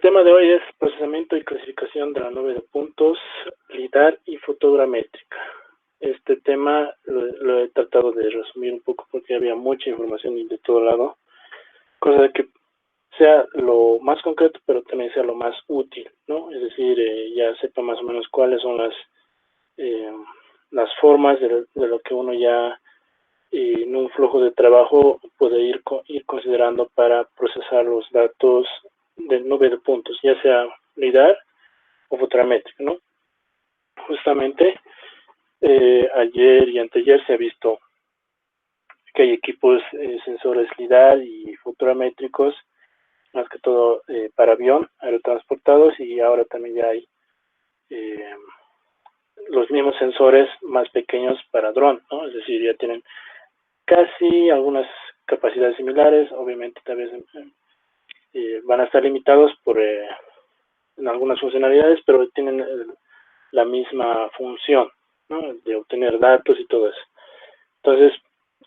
tema de hoy es procesamiento y clasificación de la nube de puntos, LIDAR y fotogramétrica. Este tema lo he tratado de resumir un poco porque había mucha información de todo lado, cosa de que sea lo más concreto, pero también sea lo más útil, ¿no? Es decir, ya sepa más o menos cuáles son las formas de lo que uno ya en un flujo de trabajo puede ir considerando para procesar los datos de nube de puntos, ya sea LIDAR o fotogramétrica, ¿no? Justamente ayer y anteayer se ha visto que hay equipos sensores LIDAR y fotogramétricos, más que todo para avión, aerotransportados, y ahora también ya hay los mismos sensores más pequeños para dron, ¿no? Es decir, ya tienen casi algunas capacidades similares, obviamente tal vez van a estar limitados por en algunas funcionalidades, pero tienen la misma función, ¿no? De obtener datos y todo eso. Entonces,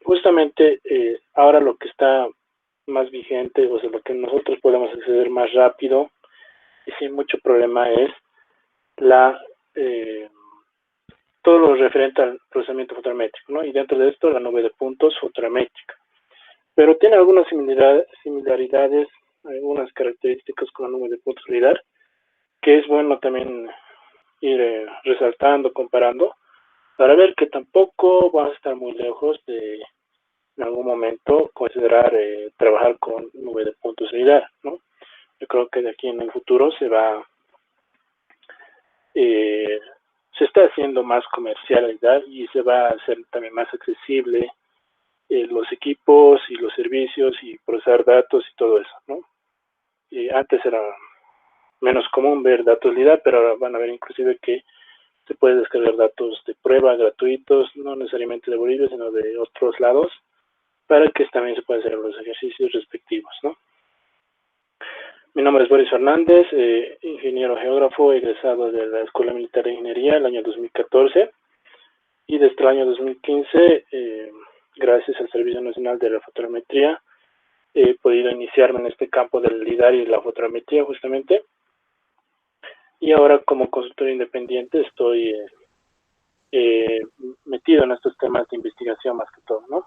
justamente ahora lo que está más vigente, o sea, lo que nosotros podemos acceder más rápido y sin mucho problema es todo lo referente al procesamiento fotogramétrico, ¿no? Y dentro de esto la nube de puntos fotogramétrica. Pero tiene algunas similaridades, algunas características con la nube de puntos LIDAR, que es bueno también ir resaltando, comparando, para ver que tampoco vamos a estar muy lejos de en algún momento considerar trabajar con nube de puntos LIDAR, ¿no? Yo creo que de aquí en el futuro se está haciendo más comercial LIDAR y se va a hacer también más accesible los equipos y los servicios y procesar datos y todo eso, ¿no? Antes era menos común ver datos LIDAR, pero ahora van a ver inclusive que se puede descargar datos de prueba gratuitos, no necesariamente de Bolivia, sino de otros lados, para que también se puedan hacer los ejercicios respectivos, ¿no? Mi nombre es Boris Fernández, ingeniero geógrafo, egresado de la Escuela Militar de Ingeniería el año 2014, y desde el año 2015, gracias al Servicio Nacional de la Fotogrametría, he podido iniciarme en este campo del LIDAR y la fotogrametría justamente, y ahora como consultor independiente estoy metido en estos temas de investigación más que todo, ¿no?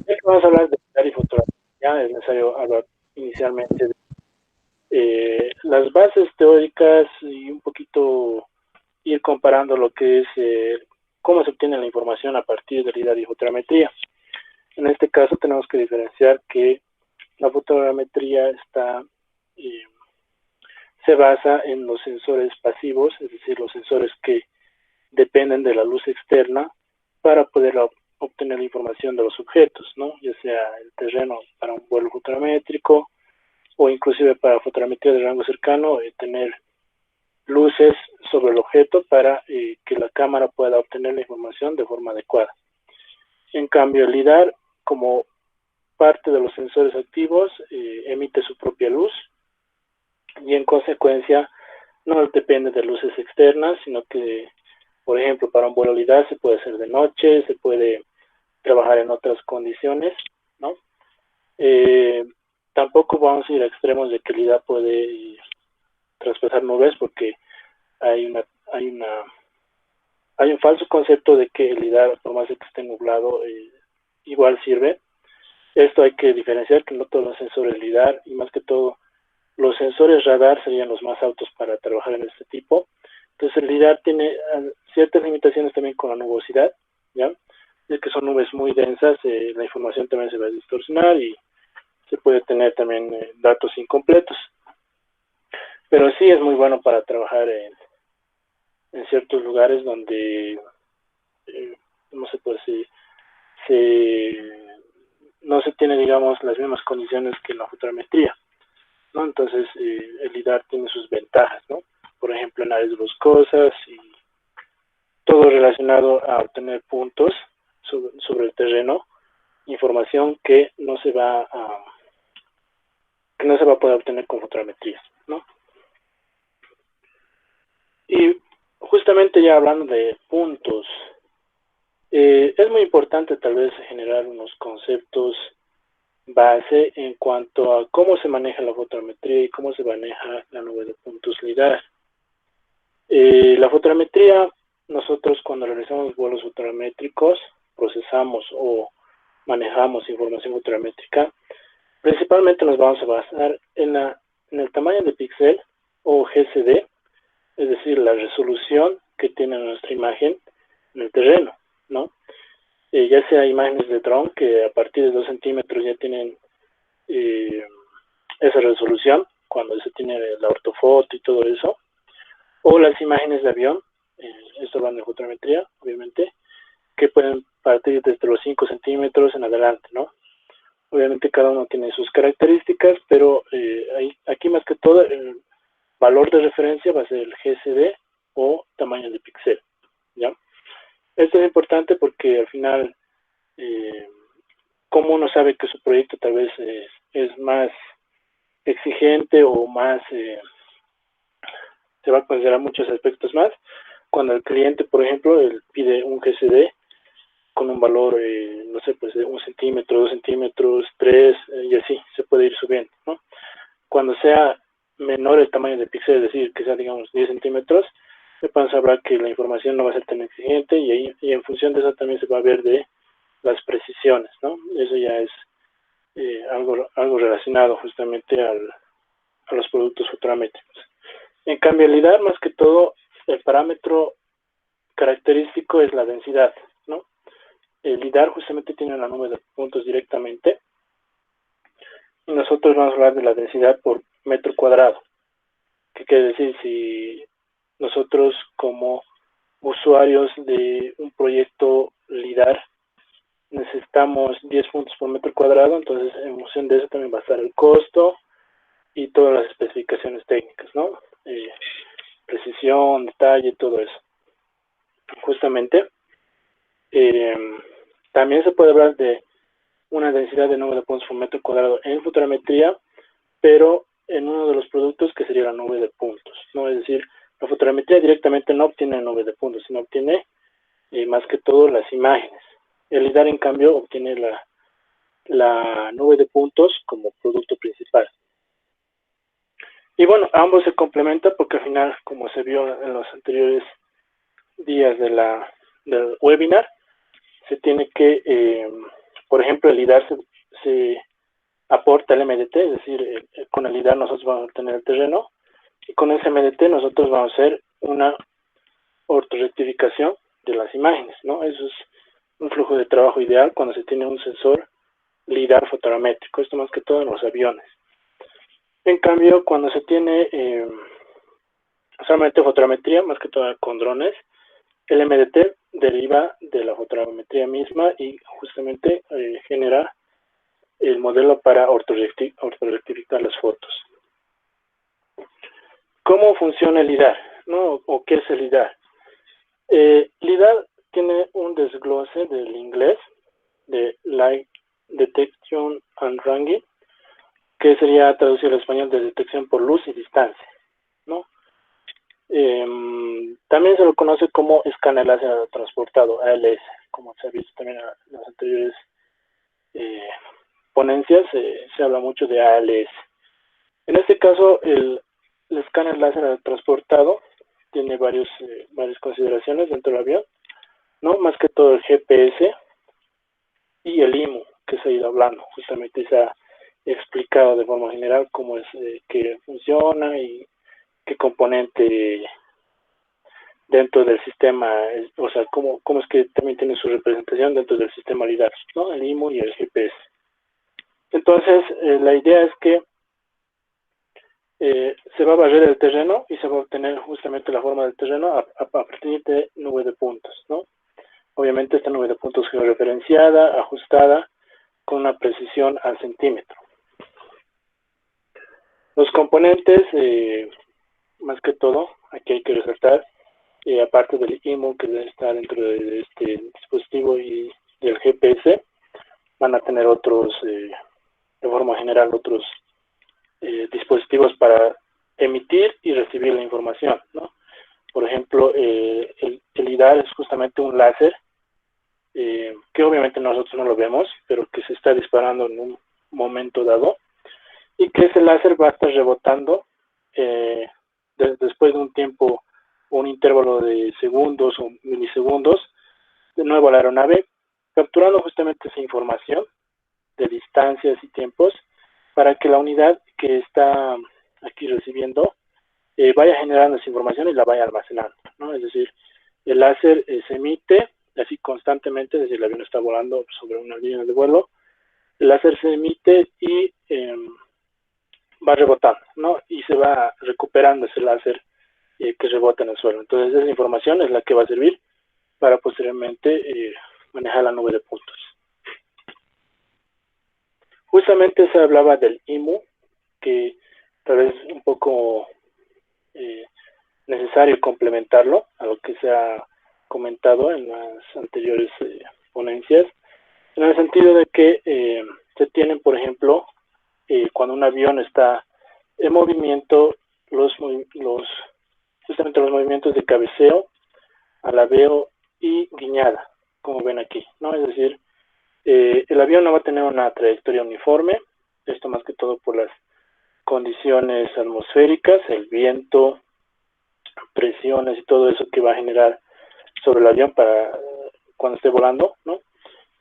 Ya que vamos a hablar de LIDAR y fotografía, es necesario hablar inicialmente de las bases teóricas y un poquito ir comparando lo que es cómo se obtiene la información a partir de LIDAR y fotogrametría. En este caso tenemos que diferenciar que la fotogrametría se basa en los sensores pasivos, es decir, los sensores que dependen de la luz externa para poder obtener la información de los objetos, ¿no? Ya sea el terreno para un vuelo fotogramétrico o inclusive para fotogrametría de rango cercano, tener luces sobre el objeto para que la cámara pueda obtener la información de forma adecuada. En cambio, el LIDAR, como parte de los sensores activos, emite su propia luz y en consecuencia no depende de luces externas, sino que, por ejemplo, para un vuelo LIDAR se puede hacer de noche, se puede trabajar en otras condiciones, ¿no? Tampoco vamos a ir a extremos de que el LIDAR puede traspasar nubes, porque hay un falso concepto de que el LIDAR, por más de que esté nublado, igual sirve. Esto hay que diferenciar que no todos los sensores LIDAR, y más que todo los sensores radar serían los más aptos para trabajar en este tipo. Entonces el LIDAR tiene ciertas limitaciones también con la nubosidad, ¿ya? Es que son nubes muy densas, la información también se va a distorsionar y se puede tener también datos incompletos. Pero sí es muy bueno para trabajar en ciertos lugares donde no se puede decir, no se tiene, digamos, las mismas condiciones que la fotogrametría, ¿no? Entonces el LIDAR tiene sus ventajas, ¿no? Por ejemplo, en áreas boscosas y todo relacionado a obtener puntos sobre el terreno, información que no se va a poder obtener con fotogrametría, ¿no? Y justamente ya hablando de puntos, es muy importante tal vez generar unos conceptos base en cuanto a cómo se maneja la fotogrametría y cómo se maneja la nube de puntos LIDAR. La fotogrametría, nosotros cuando realizamos vuelos fotogramétricos, procesamos o manejamos información fotogramétrica, principalmente nos vamos a basar en el tamaño de píxel o GCD, es decir, la resolución que tiene nuestra imagen en el terreno, ¿no? Ya sea imágenes de dron que a partir de 2 centímetros ya tienen esa resolución, cuando se tiene la ortofoto y todo eso, o las imágenes de avión, esto va de fotogrametría, obviamente, que pueden partir desde los 5 centímetros en adelante, ¿no? Obviamente cada uno tiene sus características, pero aquí más que todo el valor de referencia va a ser el GCD o tamaño de píxel, ¿ya? Esto es importante porque al final, como uno sabe que su proyecto tal vez es más exigente o más, se va a considerar muchos aspectos más, cuando el cliente, por ejemplo, él pide un GCD con un valor, no sé, pues de 1 centímetro, 2 centímetros, 3, y así se puede ir subiendo, ¿no? Cuando sea menor el tamaño de píxel, es decir, que sea, digamos, 10 centímetros, sepan sabrá que la información no va a ser tan exigente y en función de eso también se va a ver de las precisiones, ¿no? Eso ya es algo relacionado justamente a los productos fotogramétricos. En cambio, el LIDAR, más que todo, el parámetro característico es la densidad, ¿no? El LIDAR justamente tiene la nube de puntos directamente y nosotros vamos a hablar de la densidad por metro cuadrado. ¿Qué quiere decir? Si nosotros como usuarios de un proyecto LIDAR necesitamos 10 puntos por metro cuadrado, entonces en función de eso también va a estar el costo y todas las especificaciones técnicas, ¿no? Precisión, detalle, todo eso. Justamente, también se puede hablar de una densidad de nube de puntos por metro cuadrado en fotogrametría, pero en uno de los productos que sería la nube de puntos, ¿no? Es decir, la fotogrametría directamente no obtiene nube de puntos, sino obtiene más que todo las imágenes. El LIDAR, en cambio, obtiene la nube de puntos como producto principal. Y bueno, ambos se complementan porque al final, como se vio en los anteriores días del webinar, se tiene que, por ejemplo, el LIDAR se aporta el MDT, es decir, con el LIDAR nosotros vamos a obtener el terreno y con ese MDT nosotros vamos a hacer una ortorrectificación de las imágenes, ¿no? Eso es un flujo de trabajo ideal cuando se tiene un sensor LIDAR fotogramétrico, esto más que todo en los aviones. En cambio, cuando se tiene solamente fotogrametría, más que todo con drones, el MDT deriva de la fotogrametría misma y justamente genera el modelo para ortorrectificar las fotos. ¿Cómo funciona el LIDAR? ¿No? ¿O qué es el LIDAR? LIDAR tiene un desglose del inglés de Light Detection and Ranging, que sería traducido al español de detección por luz y distancia, ¿no? También se lo conoce como escáner láser transportado, ALS, como se ha visto también en las anteriores ponencias, se habla mucho de ALS. En este caso, el escáner láser transportado tiene varias consideraciones dentro del avión, ¿no? Más que todo el GPS y el IMU, que se ha ido hablando, justamente se ha explicado de forma general cómo es que funciona y qué componente dentro del sistema, o sea, cómo es que también tiene su representación dentro del sistema LIDAR, ¿no? El IMU y el GPS. Entonces, la idea es que se va a barrer el terreno y se va a obtener justamente la forma del terreno a partir de nube de puntos, ¿no? Obviamente esta nube de puntos georreferenciada, ajustada, con una precisión al centímetro. Los componentes, más que todo, aquí hay que resaltar, aparte del IMU que debe estar dentro de este dispositivo y del GPS, van a tener otros, de forma general, otros dispositivos para emitir y recibir la información, ¿no? Por ejemplo, el LIDAR es justamente un láser que obviamente nosotros no lo vemos, pero que se está disparando momento dado, y que ese láser va a estar rebotando después de un tiempo, un intervalo de segundos o milisegundos, de nuevo a la aeronave, capturando justamente esa información de distancias y tiempos para que la unidad que está aquí recibiendo vaya generando esa información y la vaya almacenando, ¿no? Es decir, el láser se emite así constantemente, es decir, el avión está volando sobre una línea de vuelo, el láser se emite y va rebotando, ¿no? Y se va recuperando ese láser que rebota en el suelo. Entonces esa información es la que va a servir para posteriormente manejar la nube de puntos. Justamente se hablaba del IMU, que tal vez es un poco necesario complementarlo a lo que se ha comentado en las anteriores ponencias, en el sentido de que se tienen, por ejemplo, cuando un avión está en movimiento, justamente los movimientos de cabeceo, alabeo y guiñada, como ven aquí, ¿no? Es decir, el avión no va a tener una trayectoria uniforme, esto más que todo por las condiciones atmosféricas, el viento, presiones y todo eso que va a generar sobre el avión para cuando esté volando, ¿no?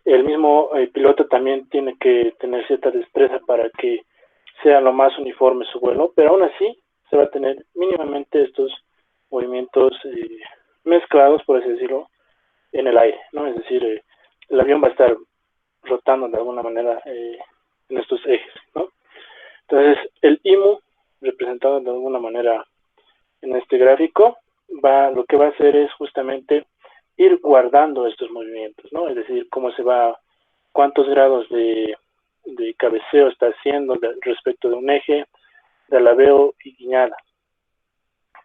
El mismo piloto también tiene que tener cierta destreza para que sea lo más uniforme su vuelo, pero aún así se va a tener mínimamente estos movimientos mezclados, por así decirlo, en el aire, ¿no? Es decir, el avión va a estar rotando de alguna manera en estos ejes, ¿no? Entonces, el IMU, representado de alguna manera en este gráfico, lo que va a hacer es justamente ir guardando estos movimientos, ¿no? Es decir, cómo se va, cuántos grados de cabeceo está haciendo respecto de un eje, de alabeo y guiñada.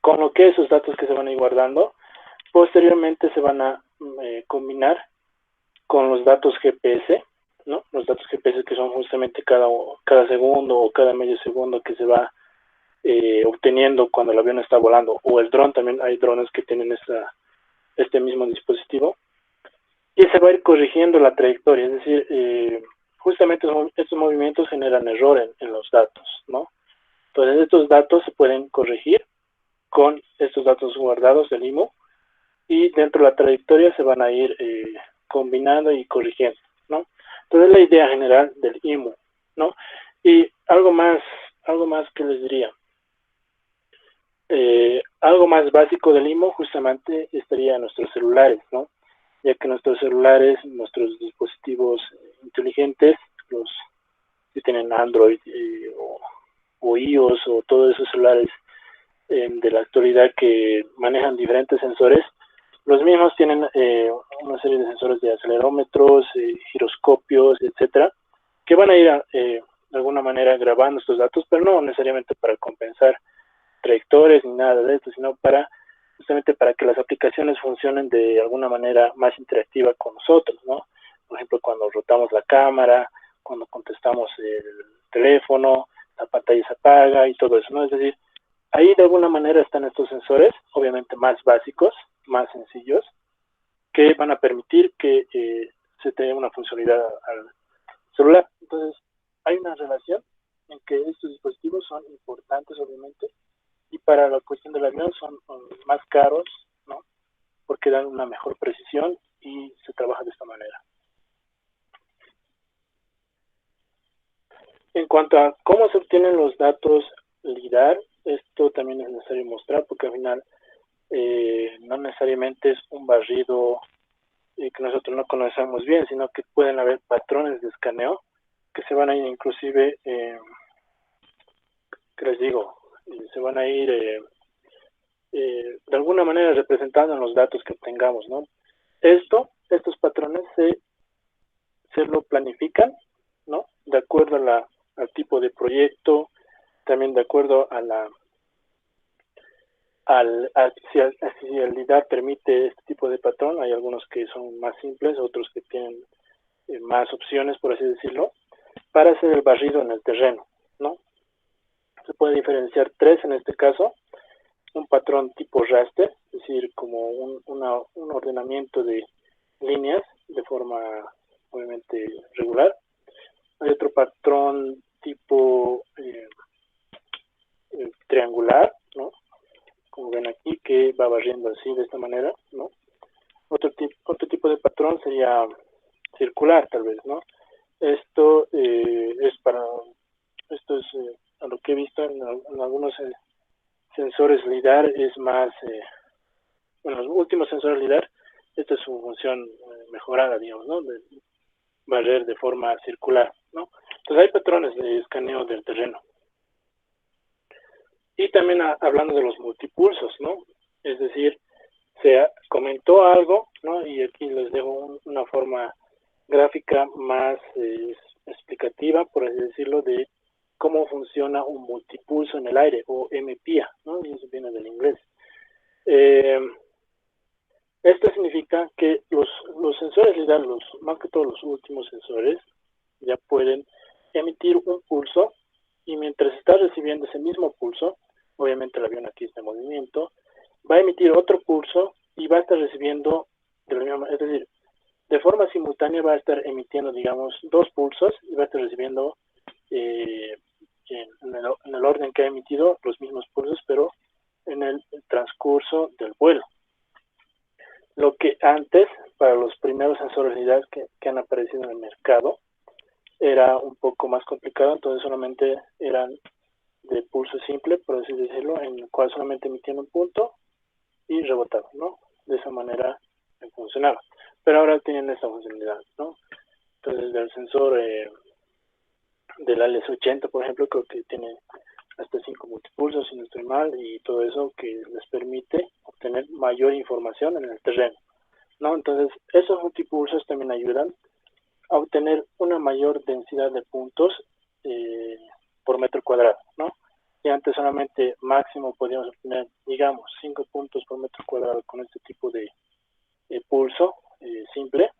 Con lo que esos datos que se van a ir guardando, posteriormente se van a combinar con los datos GPS, ¿no? Los datos GPS que son justamente cada segundo o cada medio segundo que se va obteniendo cuando el avión está volando, o el dron, también hay drones que tienen este mismo dispositivo, y se va a ir corrigiendo la trayectoria, es decir, justamente estos movimientos generan error en los datos, ¿no? Entonces estos datos se pueden corregir con estos datos guardados del IMU, y dentro de la trayectoria se van a ir combinando y corrigiendo, ¿no? Entonces la idea general del IMU, ¿no? Y algo más que les diría, algo más básico del IMU justamente estaría en nuestros celulares, ¿no? Ya que nuestros celulares, nuestros dispositivos inteligentes, los que tienen Android o iOS o todos esos celulares de la actualidad que manejan diferentes sensores, los mismos tienen una serie de sensores de acelerómetros, giroscopios, etcétera, que van a ir de alguna manera grabando estos datos, pero no necesariamente para compensar trayectorias ni nada de esto, sino justamente para que las aplicaciones funcionen de alguna manera más interactiva con nosotros, ¿no? Por ejemplo, cuando rotamos la cámara, cuando contestamos el teléfono, la pantalla se apaga y todo eso, ¿no? Es decir, ahí de alguna manera están estos sensores, obviamente más básicos, más sencillos, que van a permitir que se tenga una funcionalidad al celular. Entonces, hay una relación en que estos dispositivos son importantes, obviamente, y para la cuestión del avión son más caros, ¿no? Porque dan una mejor precisión y se trabaja de esta manera. En cuanto a cómo se obtienen los datos LIDAR, esto también es necesario mostrar porque al final no necesariamente es un barrido que nosotros no conocemos bien, sino que pueden haber patrones de escaneo que se van a ir inclusive, ¿qué les digo? Se van a ir de alguna manera representando en los datos que obtengamos, ¿no? Estos patrones se lo planifican, ¿no? De acuerdo al tipo de proyecto, también de acuerdo si el LIDAR permite este tipo de patrón. Hay algunos que son más simples, otros que tienen más opciones, por así decirlo, para hacer el barrido en el terreno, ¿no? Se puede diferenciar tres en este caso: un patrón tipo raster, es decir, como un ordenamiento de líneas de forma obviamente regular; Hay otro patrón tipo triangular, ¿no? Como ven aquí, que va barriendo así, de esta manera, ¿no? Otro tipo de patrón sería circular, tal vez, ¿no? Esto esto es a lo que he visto en algunos sensores LIDAR, es más, bueno, los últimos sensores LIDAR, esta es su función mejorada, digamos, ¿no? De barrer de forma circular, ¿no? Entonces hay patrones de escaneo del terreno. Y también hablando de los multipulsos, ¿no? Es decir, se comentó algo, ¿no? Y aquí les dejo una forma gráfica más explicativa, por así decirlo, de cómo funciona un multipulso en el aire, o MPIA, ¿no? Y eso viene del inglés. Esto significa que los sensores LIDAR, más que todos los últimos sensores, ya pueden emitir un pulso, y mientras está recibiendo ese mismo pulso, obviamente el avión aquí está en movimiento, va a emitir otro pulso y va a estar recibiendo de la misma, es decir, de forma simultánea va a estar emitiendo, digamos, dos pulsos y va a estar recibiendo en el orden que ha emitido los mismos pulsos, pero en el transcurso del vuelo. Lo que antes, para los primeros sensores LIDAR que han aparecido en el mercado, era un poco más complicado, entonces solamente eran de pulso simple, por así decirlo, en el cual solamente emitían un punto y rebotaban, ¿no? De esa manera funcionaba. Pero ahora tienen esta funcionalidad, ¿no? Entonces, del sensor del ALS-80, por ejemplo, creo que tiene hasta 5 multipulsos, si no estoy mal, y todo eso que les permite obtener mayor información en el terreno, ¿no? Entonces, esos multipulsos también ayudan a obtener una mayor densidad de puntos por metro cuadrado, ¿no? Y antes solamente máximo podíamos obtener, digamos, 5 puntos por metro cuadrado con este tipo de pulso simple.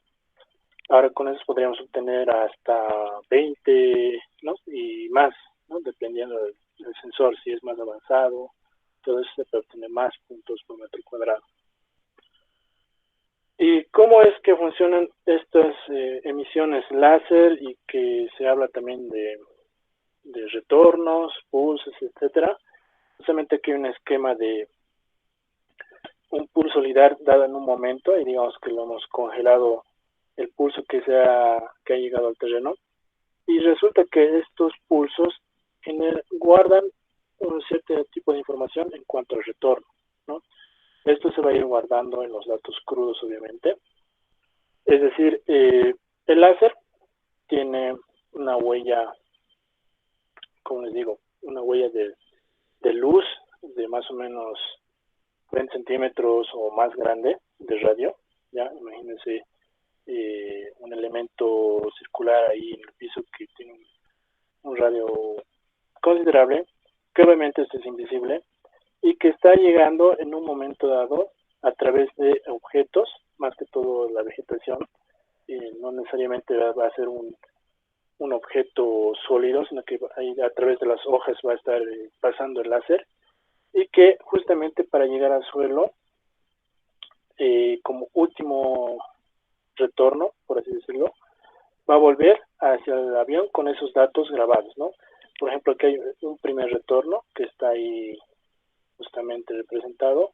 Ahora con eso podríamos obtener hasta 20, ¿no? Y más, ¿no? Dependiendo del sensor, si es más avanzado, todo eso se puede obtener más puntos por metro cuadrado. ¿Y cómo es que funcionan estas emisiones láser, y que se habla también de retornos, pulsos, etcétera? Justamente aquí hay un esquema de un pulso LIDAR dado en un momento, y digamos que lo hemos congelado el pulso que ha llegado al terreno, y resulta que estos pulsos guardan un cierto tipo de información en cuanto al retorno, ¿no? Esto se va a ir guardando en los datos crudos, obviamente. Es decir, el láser tiene una huella, como les digo, una huella de luz de más o menos 20 centímetros o más grande de radio, ¿ya? Imagínense un elemento circular ahí en el piso que tiene un radio considerable, que obviamente esto es invisible, y que está llegando en un momento dado a través de objetos, más que todo la vegetación, no necesariamente va a ser un objeto sólido, sino que ahí a través de las hojas va a estar pasando el láser, y que justamente para llegar al suelo, como último retorno, por así decirlo, va a volver hacia el avión con esos datos grabados, ¿no? Por ejemplo, aquí hay un primer retorno que está ahí justamente representado,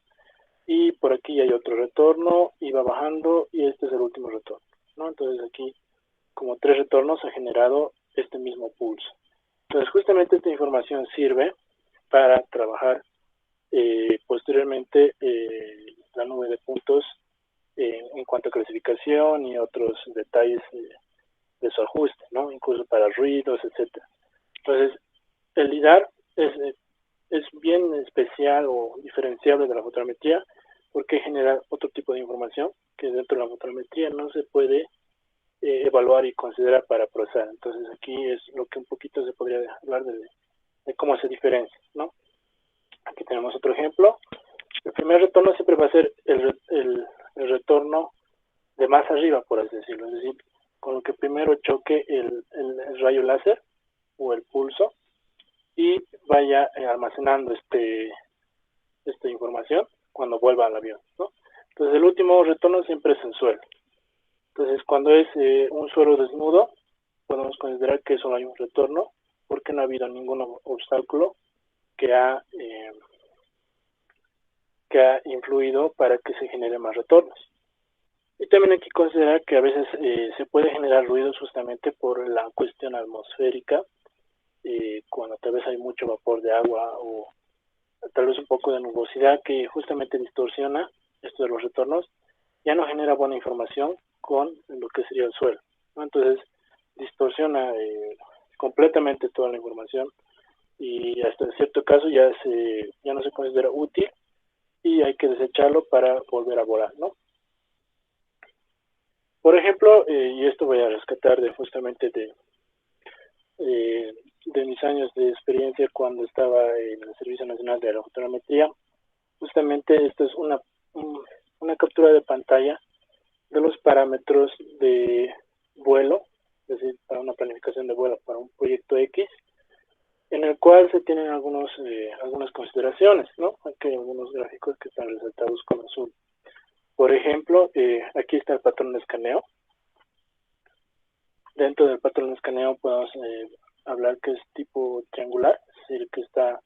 y por aquí hay otro retorno y va bajando, y este es el último retorno, ¿no? Entonces aquí, como 3 retornos, ha generado este mismo pulso. Entonces justamente esta información sirve para trabajar posteriormente la nube de puntos en cuanto a clasificación y otros detalles de su ajuste, ¿no? Incluso para ruidos, etcétera. Entonces, el LIDAR es bien especial o diferenciable de la fotogrametría, porque genera otro tipo de información que dentro de la fotogrametría no se puede evaluar y considerar para procesar. Entonces aquí es lo que un poquito se podría hablar de cómo se diferencia, ¿no? Aquí tenemos otro ejemplo. El primer retorno siempre va a ser el retorno de más arriba, por así decirlo, es decir, con lo que primero choque el rayo láser o el pulso, y vaya almacenando esta información cuando vuelva al avión, ¿no? Entonces el último retorno siempre es en suelo. Entonces cuando es un suelo desnudo, podemos considerar que solo hay un retorno porque no ha habido ningún obstáculo que ha influido para que se genere más retornos. Y también hay que considerar que a veces se puede generar ruidos justamente por la cuestión atmosférica, cuando tal vez hay mucho vapor de agua o tal vez un poco de nubosidad que justamente distorsiona esto de los retornos, ya no genera buena información con lo que sería el suelo, ¿no? Entonces distorsiona completamente toda la información y hasta en cierto caso ya no se considera útil y hay que desecharlo para volver a volar, ¿no? Por ejemplo, y esto voy a rescatar justamente de mis años de experiencia cuando estaba en el Servicio Nacional de Aerofotogrametría, justamente esto es una captura de pantalla de los parámetros de vuelo, es decir, para una planificación de vuelo para un proyecto X, en el cual se tienen algunas consideraciones, ¿no? Aquí hay algunos gráficos que están resaltados con azul. Por ejemplo, aquí está el patrón de escaneo. Dentro del patrón de escaneo podemos hablar que es tipo triangular, es decir, que está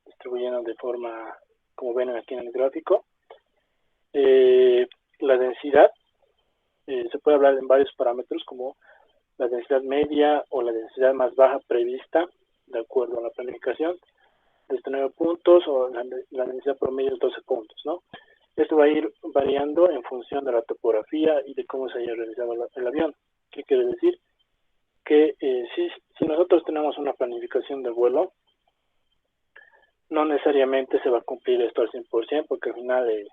distribuyendo de forma, como ven aquí en el gráfico. La densidad, se puede hablar en varios parámetros como la densidad media o la densidad más baja prevista de acuerdo a la planificación, desde 9 puntos o la densidad promedio de 12 puntos, ¿no? Esto va a ir variando en función de la topografía y de cómo se haya realizado el avión. ¿Qué quiere decir? Que si nosotros tenemos una planificación de vuelo, no necesariamente se va a cumplir esto al 100%, porque al final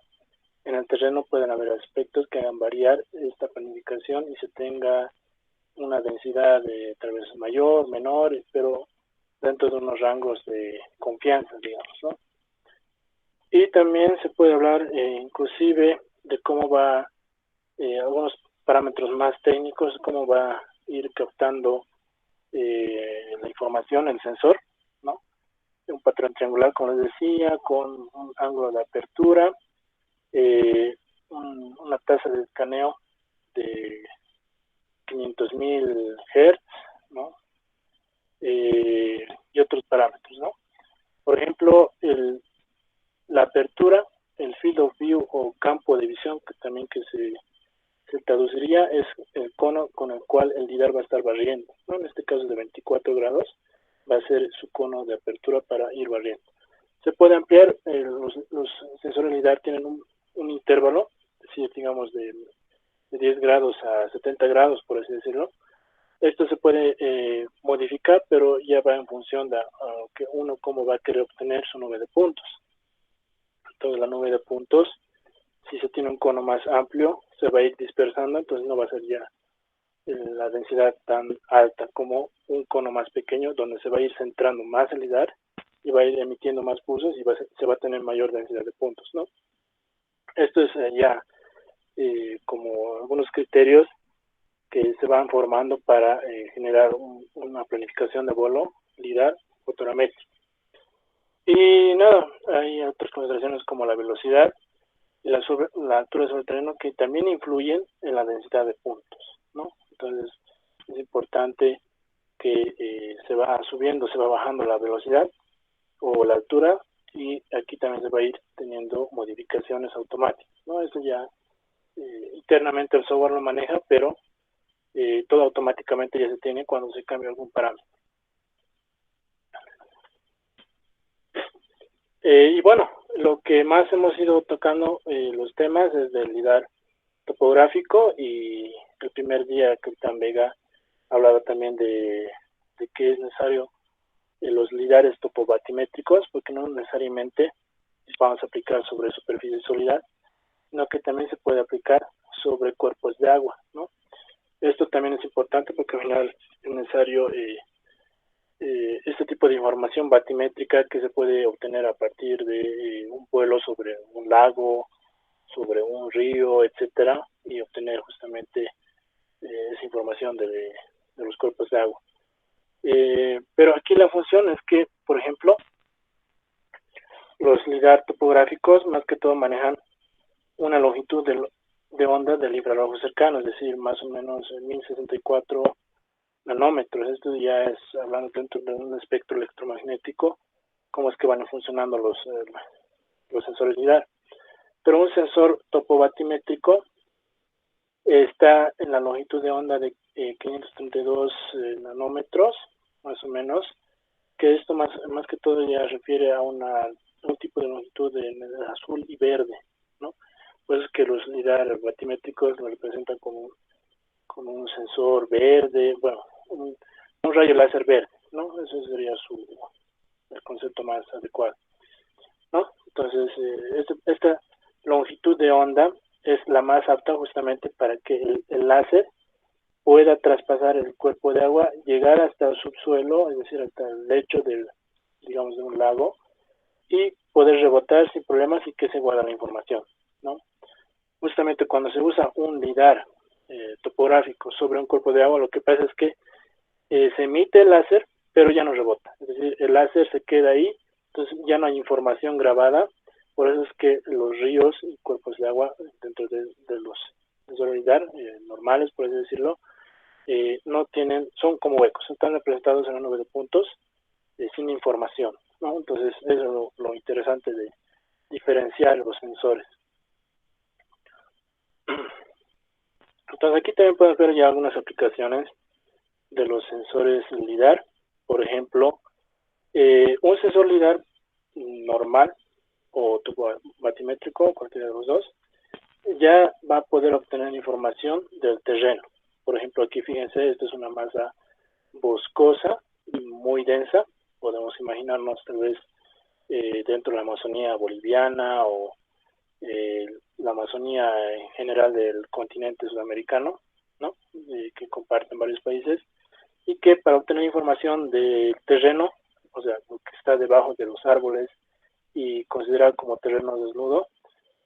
en el terreno pueden haber aspectos que hagan variar esta planificación y se tenga una densidad tal vez mayor, menor, pero dentro de unos rangos de confianza, digamos, ¿no? Y también se puede hablar inclusive de cómo va, algunos parámetros más técnicos, cómo va a ir captando la información, el sensor, ¿no? Un patrón triangular, como les decía, con un ángulo de apertura, una tasa de escaneo de 500.000 Hz, ¿no? Y otros parámetros, ¿no? Por ejemplo, la apertura, el field of view o campo de visión, que también se traduciría, es el cono con el cual el lidar va a estar barriendo, ¿no? En este caso de 24 grados va a ser su cono de apertura para ir barriendo. Se puede ampliar, los sensores lidar tienen un intervalo, es decir, digamos de 10 grados a 70 grados, por así decirlo. Esto se puede modificar, pero ya va en función de que uno cómo va a querer obtener su nube de puntos. Entonces la nube de puntos, si se tiene un cono más amplio, se va a ir dispersando, entonces no va a ser ya la densidad tan alta como un cono más pequeño, donde se va a ir centrando más el lidar y va a ir emitiendo más pulsos y se va a tener mayor densidad de puntos, ¿no? Esto es ya como algunos criterios que se van formando para generar una planificación de vuelo lidar fotogramétrico. Y nada, hay otras consideraciones como la velocidad y la altura sobre el terreno que también influyen en la densidad de puntos, ¿no? Entonces es importante que se va subiendo, se va bajando la velocidad o la altura, y aquí también se va a ir teniendo modificaciones automáticas, ¿no? Eso ya internamente el software lo maneja, pero todo automáticamente ya se tiene cuando se cambia algún parámetro. Y bueno, lo que más hemos ido tocando los temas es del lidar topográfico, y el primer día Capitán Vega hablaba también de que es necesario los lidares topobatimétricos, porque no necesariamente vamos a aplicar sobre superficie sólida, sino que también se puede aplicar sobre cuerpos de agua, ¿no? Esto también es importante porque al final es necesario este tipo de información batimétrica que se puede obtener a partir de un vuelo sobre un lago, sobre un río, etcétera, y obtener justamente esa información de los cuerpos de agua. Pero aquí la función es que, por ejemplo, los lidar topográficos más que todo manejan una longitud de onda del infrarrojo cercano, es decir, más o menos 1064 nanómetros. Esto ya es hablando dentro de un espectro electromagnético, cómo es que van funcionando los sensores LIDAR. Pero un sensor topobatimétrico está en la longitud de onda de 532 nanómetros, más o menos, que esto más que todo ya refiere a un tipo de longitud de azul y verde, ¿no? Pues es que los LIDAR batimétricos lo representan como un sensor verde, bueno, un rayo láser verde, ¿no? Ese sería el concepto más adecuado, ¿no? Entonces, esta longitud de onda es la más apta justamente para que el láser pueda traspasar el cuerpo de agua, llegar hasta el subsuelo, es decir, hasta el lecho digamos, de un lago, y poder rebotar sin problemas y que se guarda la información, ¿no? Justamente cuando se usa un LIDAR topográfico sobre un cuerpo de agua, lo que pasa es que se emite el láser, pero ya no rebota. Es decir, el láser se queda ahí, entonces ya no hay información grabada. Por eso es que los ríos y cuerpos de agua dentro de los sensores LIDAR normales, por así decirlo, no tienen, son como huecos, están representados en una nube de puntos sin información, ¿no? Entonces, eso es lo interesante de diferenciar los sensores. Entonces, aquí también pueden ver ya algunas aplicaciones de los sensores LIDAR. Por ejemplo, un sensor LIDAR normal o batimétrico, cualquiera de los dos, ya va a poder obtener información del terreno. Por ejemplo, aquí fíjense, esto es una masa boscosa y muy densa. Podemos imaginarnos tal vez dentro de la Amazonía boliviana o la Amazonía en general del continente sudamericano, ¿no? Que comparten varios países, y que para obtener información del terreno, o sea, lo que está debajo de los árboles y considerar como terreno desnudo,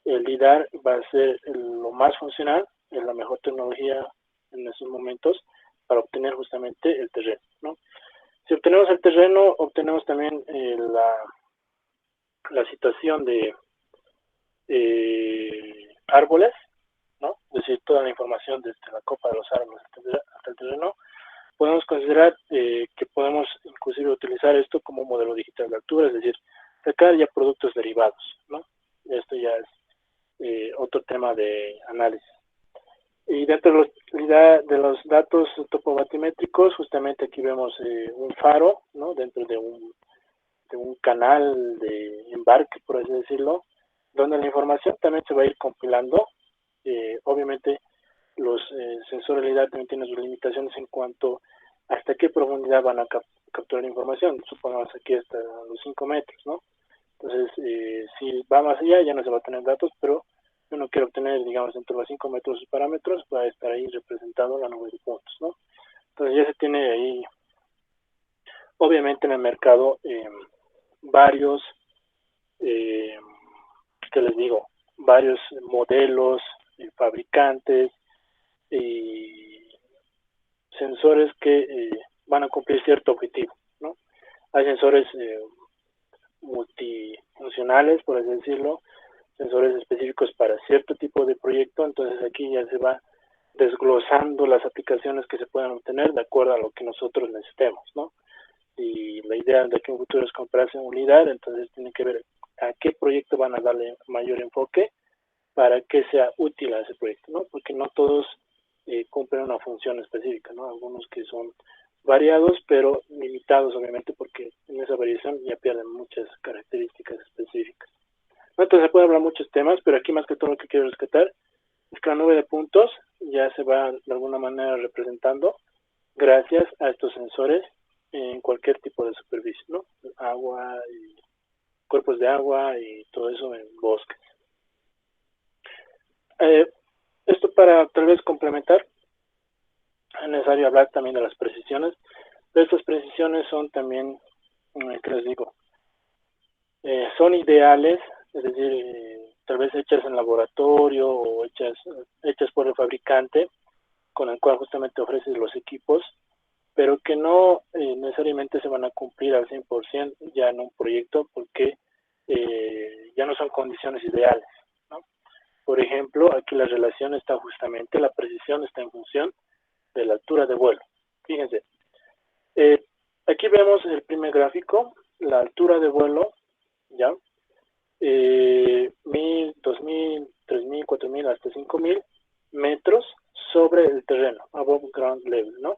el LIDAR va a ser lo más funcional, es la mejor tecnología en estos momentos para obtener justamente el terreno, ¿no? Si obtenemos el terreno, obtenemos también la situación de árboles, ¿no? Es decir, toda la información desde la copa de los árboles hasta el terreno. Podemos considerar que podemos inclusive utilizar esto como un modelo digital de altura, es decir, sacar ya productos derivados, ¿no? Esto ya es otro tema de análisis. Y dentro de los datos topobatimétricos, justamente aquí vemos un faro, ¿no? Dentro de un canal de embarque, por así decirlo, donde la información también se va a ir compilando. Obviamente, los sensores de LIDAR también tienen sus limitaciones en cuanto hasta qué profundidad van a capturar la información. Supongamos aquí hasta los 5 metros, ¿no? Entonces, si va más allá, ya no se va a tener datos, pero si uno quiere obtener, digamos, entre los 5 metros sus parámetros, va a estar ahí representado la nube de puntos, ¿no? Entonces, ya se tiene ahí, obviamente, en el mercado varios, ¿qué les digo? Varios modelos, fabricantes y sensores que van a cumplir cierto objetivo, ¿no? Hay sensores multifuncionales, por así decirlo, sensores específicos para cierto tipo de proyecto. Entonces aquí ya se va desglosando las aplicaciones que se puedan obtener de acuerdo a lo que nosotros necesitemos, ¿no? Y la idea de que en futuro es comprarse un LIDAR, entonces tiene que ver a qué proyecto van a darle mayor enfoque para que sea útil a ese proyecto, ¿no? Porque no todos cumplen una función específica, ¿no? Algunos que son variados, pero limitados, obviamente, porque en esa variación ya pierden muchas características específicas. ¿No? Entonces se puede hablar muchos temas, pero aquí más que todo lo que quiero rescatar es que la nube de puntos ya se va de alguna manera representando gracias a estos sensores en cualquier tipo de superficie, ¿no? Agua, y cuerpos de agua y todo eso en bosques. Esto para tal vez complementar, es necesario hablar también de las precisiones, pero estas precisiones son también, ¿qué les digo? Son ideales, es decir, tal vez hechas en laboratorio o hechas por el fabricante con el cual justamente ofrece los equipos, pero que no necesariamente se van a cumplir al 100% ya en un proyecto porque ya no son condiciones ideales, ¿no? Por ejemplo, aquí la relación está justamente, la precisión está en función de la altura de vuelo. Fíjense, aquí vemos el primer gráfico, la altura de vuelo, ¿ya? 1000, 2000, 3000, 4000, hasta 5000 metros sobre el terreno, above ground level, ¿no?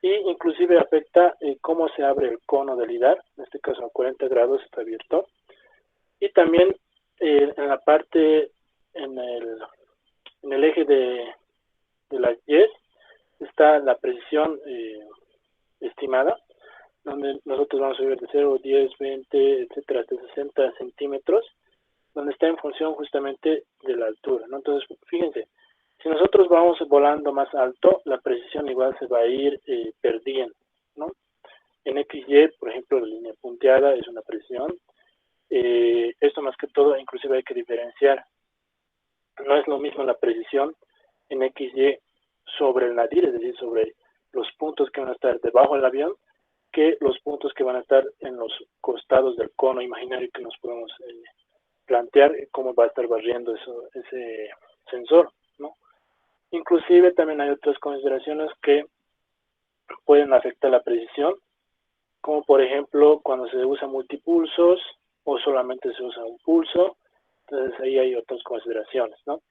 Y inclusive afecta cómo se abre el cono del lidar, en este caso a 40 grados está abierto. Y también en la parte, en el eje de la Y está la precisión estimada, donde nosotros vamos a ver de 0, 10, 20, etcétera, hasta 60 centímetros, donde está en función justamente de la altura, ¿no? Entonces, fíjense, si nosotros vamos volando más alto, la precisión igual se va a ir perdiendo, ¿no? En XY, por ejemplo, la línea punteada es una precisión. Esto más que todo, inclusive hay que diferenciar. No es lo mismo la precisión en XY sobre el nadir, es decir, sobre los puntos que van a estar debajo del avión, que los puntos que van a estar en los costados del cono imaginario que nos podemos plantear cómo va a estar barriendo ese sensor, ¿no? Inclusive también hay otras consideraciones que pueden afectar la precisión, como por ejemplo cuando se usa multipulsos o solamente se usa un pulso. Entonces ahí hay otras consideraciones, ¿no?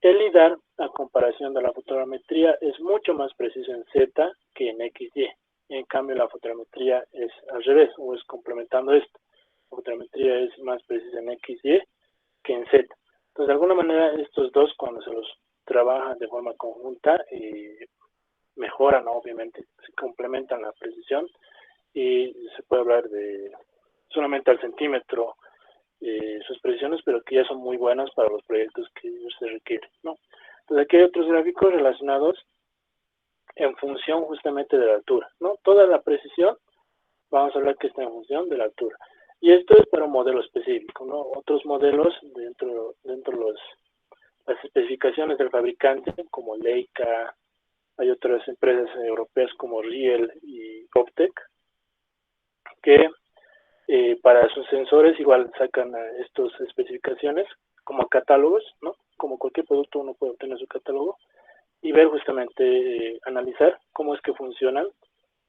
El lidar, a comparación de la fotogrametría, es mucho más preciso en Z que en XY. En cambio, la fotogrametría es al revés, o es complementando esto. La fotogrametría es más precisa en XY que en Z. Entonces, de alguna manera, estos dos, cuando se los trabaja de forma conjunta, mejoran, ¿no? Obviamente, se complementan la precisión y se puede hablar de solamente al centímetro sus precisiones, pero que ya son muy buenas para los proyectos que se requieren, ¿no? Entonces aquí hay otros gráficos relacionados en función justamente de la altura, ¿no? Toda la precisión, vamos a hablar que está en función de la altura. Y esto es para un modelo específico, ¿no? Otros modelos dentro de las especificaciones del fabricante, como Leica, hay otras empresas europeas como Riel y Optec, que para sus sensores igual sacan estas especificaciones como catálogos, ¿no? Como cualquier producto uno puede obtener su catálogo y ver justamente, analizar cómo es que funcionan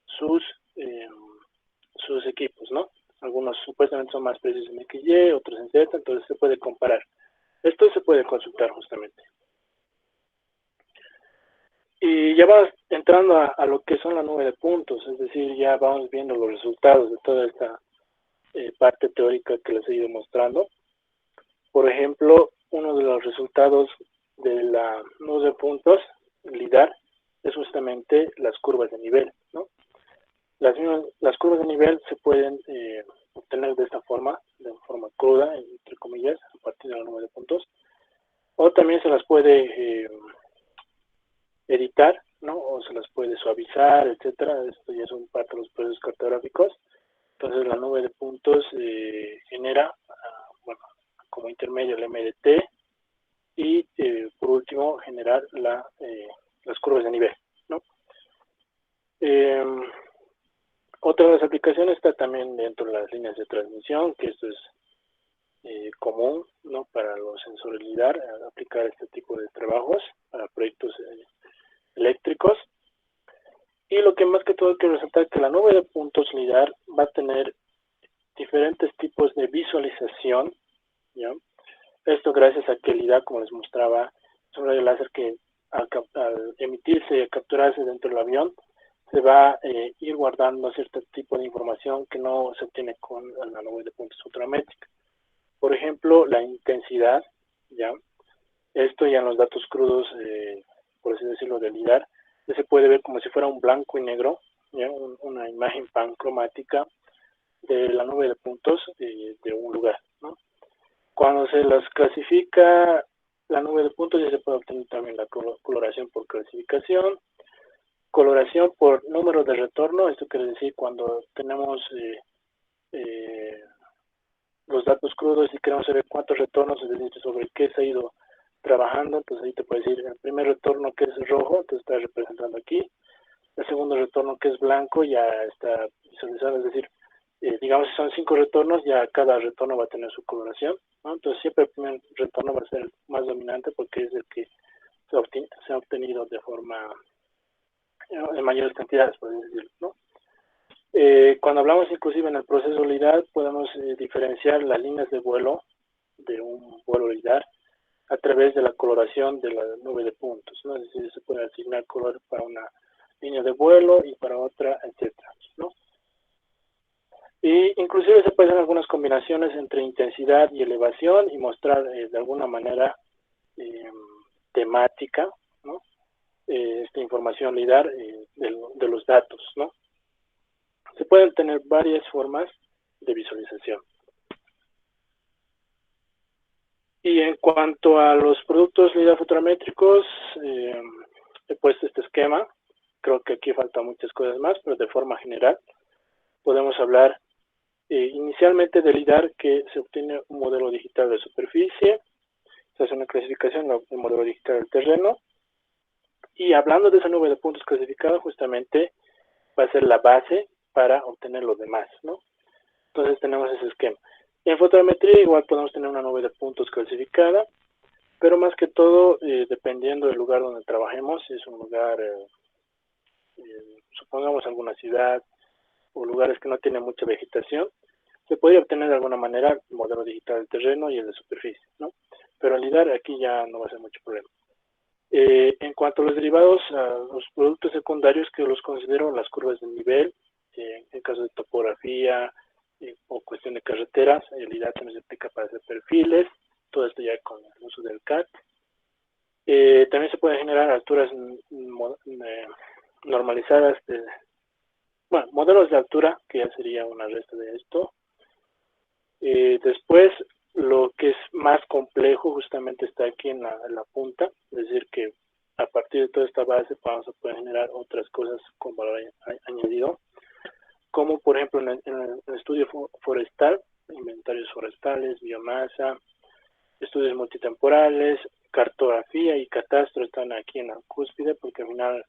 sus equipos, ¿no? Algunos supuestamente son más precisos en XY, otros en Z, entonces se puede comparar. Esto se puede consultar justamente. Y ya vamos entrando a lo que son la nube de puntos, es decir, ya vamos viendo los resultados de toda esta parte teórica que les he ido mostrando. Por ejemplo, uno de los resultados de la nube de puntos, LIDAR, es justamente las curvas de nivel, ¿no? Las curvas de nivel se pueden obtener de esta forma, de forma cruda, entre comillas, a partir de la nube de puntos, o también se las puede editar, ¿no? O se las puede suavizar, etcétera. Esto ya son parte de los procesos cartográficos. Entonces la nube de puntos genera, bueno, como intermedio el MDT y por último generar las curvas de nivel, ¿no? Otra de las aplicaciones está también dentro de las líneas de transmisión, que esto es común, ¿no? Para los sensores LIDAR, aplicar este tipo de trabajos para proyectos eléctricos. Y lo que más que todo hay que resaltar es que la nube de puntos LIDAR va a tener diferentes tipos de visualización, ¿ya? Esto gracias a que el LIDAR, como les mostraba, es un rayo láser que al emitirse y capturarse dentro del avión, se va a ir guardando cierto tipo de información que no se obtiene con la nube de puntos fotogramétrica. Por ejemplo, la intensidad, ¿ya? Esto ya en los datos crudos, por así decirlo, del LIDAR, ya se puede ver como si fuera un blanco y negro, ¿ya? Una imagen pancromática de la nube de puntos de un lugar, ¿no? Cuando se las clasifica la nube de puntos, ya se puede obtener también la coloración por clasificación, coloración por número de retorno. Esto quiere decir cuando tenemos los datos crudos y queremos saber cuántos retornos, es decir, sobre qué se ha ido trabajando. Entonces ahí te puede decir el primer retorno que es rojo, entonces está representando aquí. El segundo retorno que es blanco ya está visualizado, es decir, digamos si son 5 retornos, ya cada retorno va a tener su coloración, ¿no? Entonces siempre el primer retorno va a ser el más dominante porque es el que se ha obtenido de forma en mayores cantidades, por así decirlo, ¿no? Cuando hablamos inclusive en el proceso LIDAR, podemos diferenciar las líneas de vuelo de un vuelo LIDAR a través de la coloración de la nube de puntos, ¿no? Es decir, se puede asignar color para una línea de vuelo y para otra, etcétera, ¿no? Y inclusive se pueden hacer algunas combinaciones entre intensidad y elevación y mostrar de alguna manera temática, ¿no? Esta información LIDAR de los datos, ¿no? Se pueden tener varias formas de visualización. Y en cuanto a los productos LIDAR fotométricos, he puesto este esquema. Creo que aquí faltan muchas cosas más, pero de forma general podemos hablar inicialmente del LIDAR, que se obtiene un modelo digital de superficie, se hace una clasificación del modelo digital del terreno, y hablando de esa nube de puntos clasificada, justamente va a ser la base para obtener los demás, ¿no? Entonces tenemos ese esquema. Y en fotometría igual podemos tener una nube de puntos clasificada, pero más que todo, dependiendo del lugar donde trabajemos, si es un lugar, supongamos alguna ciudad, o lugares que no tienen mucha vegetación, se podría obtener de alguna manera el modelo digital del terreno y el de superficie, ¿no? Pero al LIDAR aquí ya no va a ser mucho problema. En cuanto a los derivados, los productos secundarios, que los considero las curvas de nivel, en caso de topografía o cuestión de carreteras, el LIDAR también se aplica para hacer perfiles, todo esto ya con el uso del CAD. También se pueden generar alturas normalizadas, bueno, modelos de altura, que ya sería una resta de esto. Después, lo que es más complejo justamente está aquí en la punta, es decir, que a partir de toda esta base vamos a poder generar otras cosas con valor añadido, como por ejemplo en el estudio forestal, inventarios forestales, biomasa, estudios multitemporales, cartografía y catastro están aquí en la cúspide, porque al final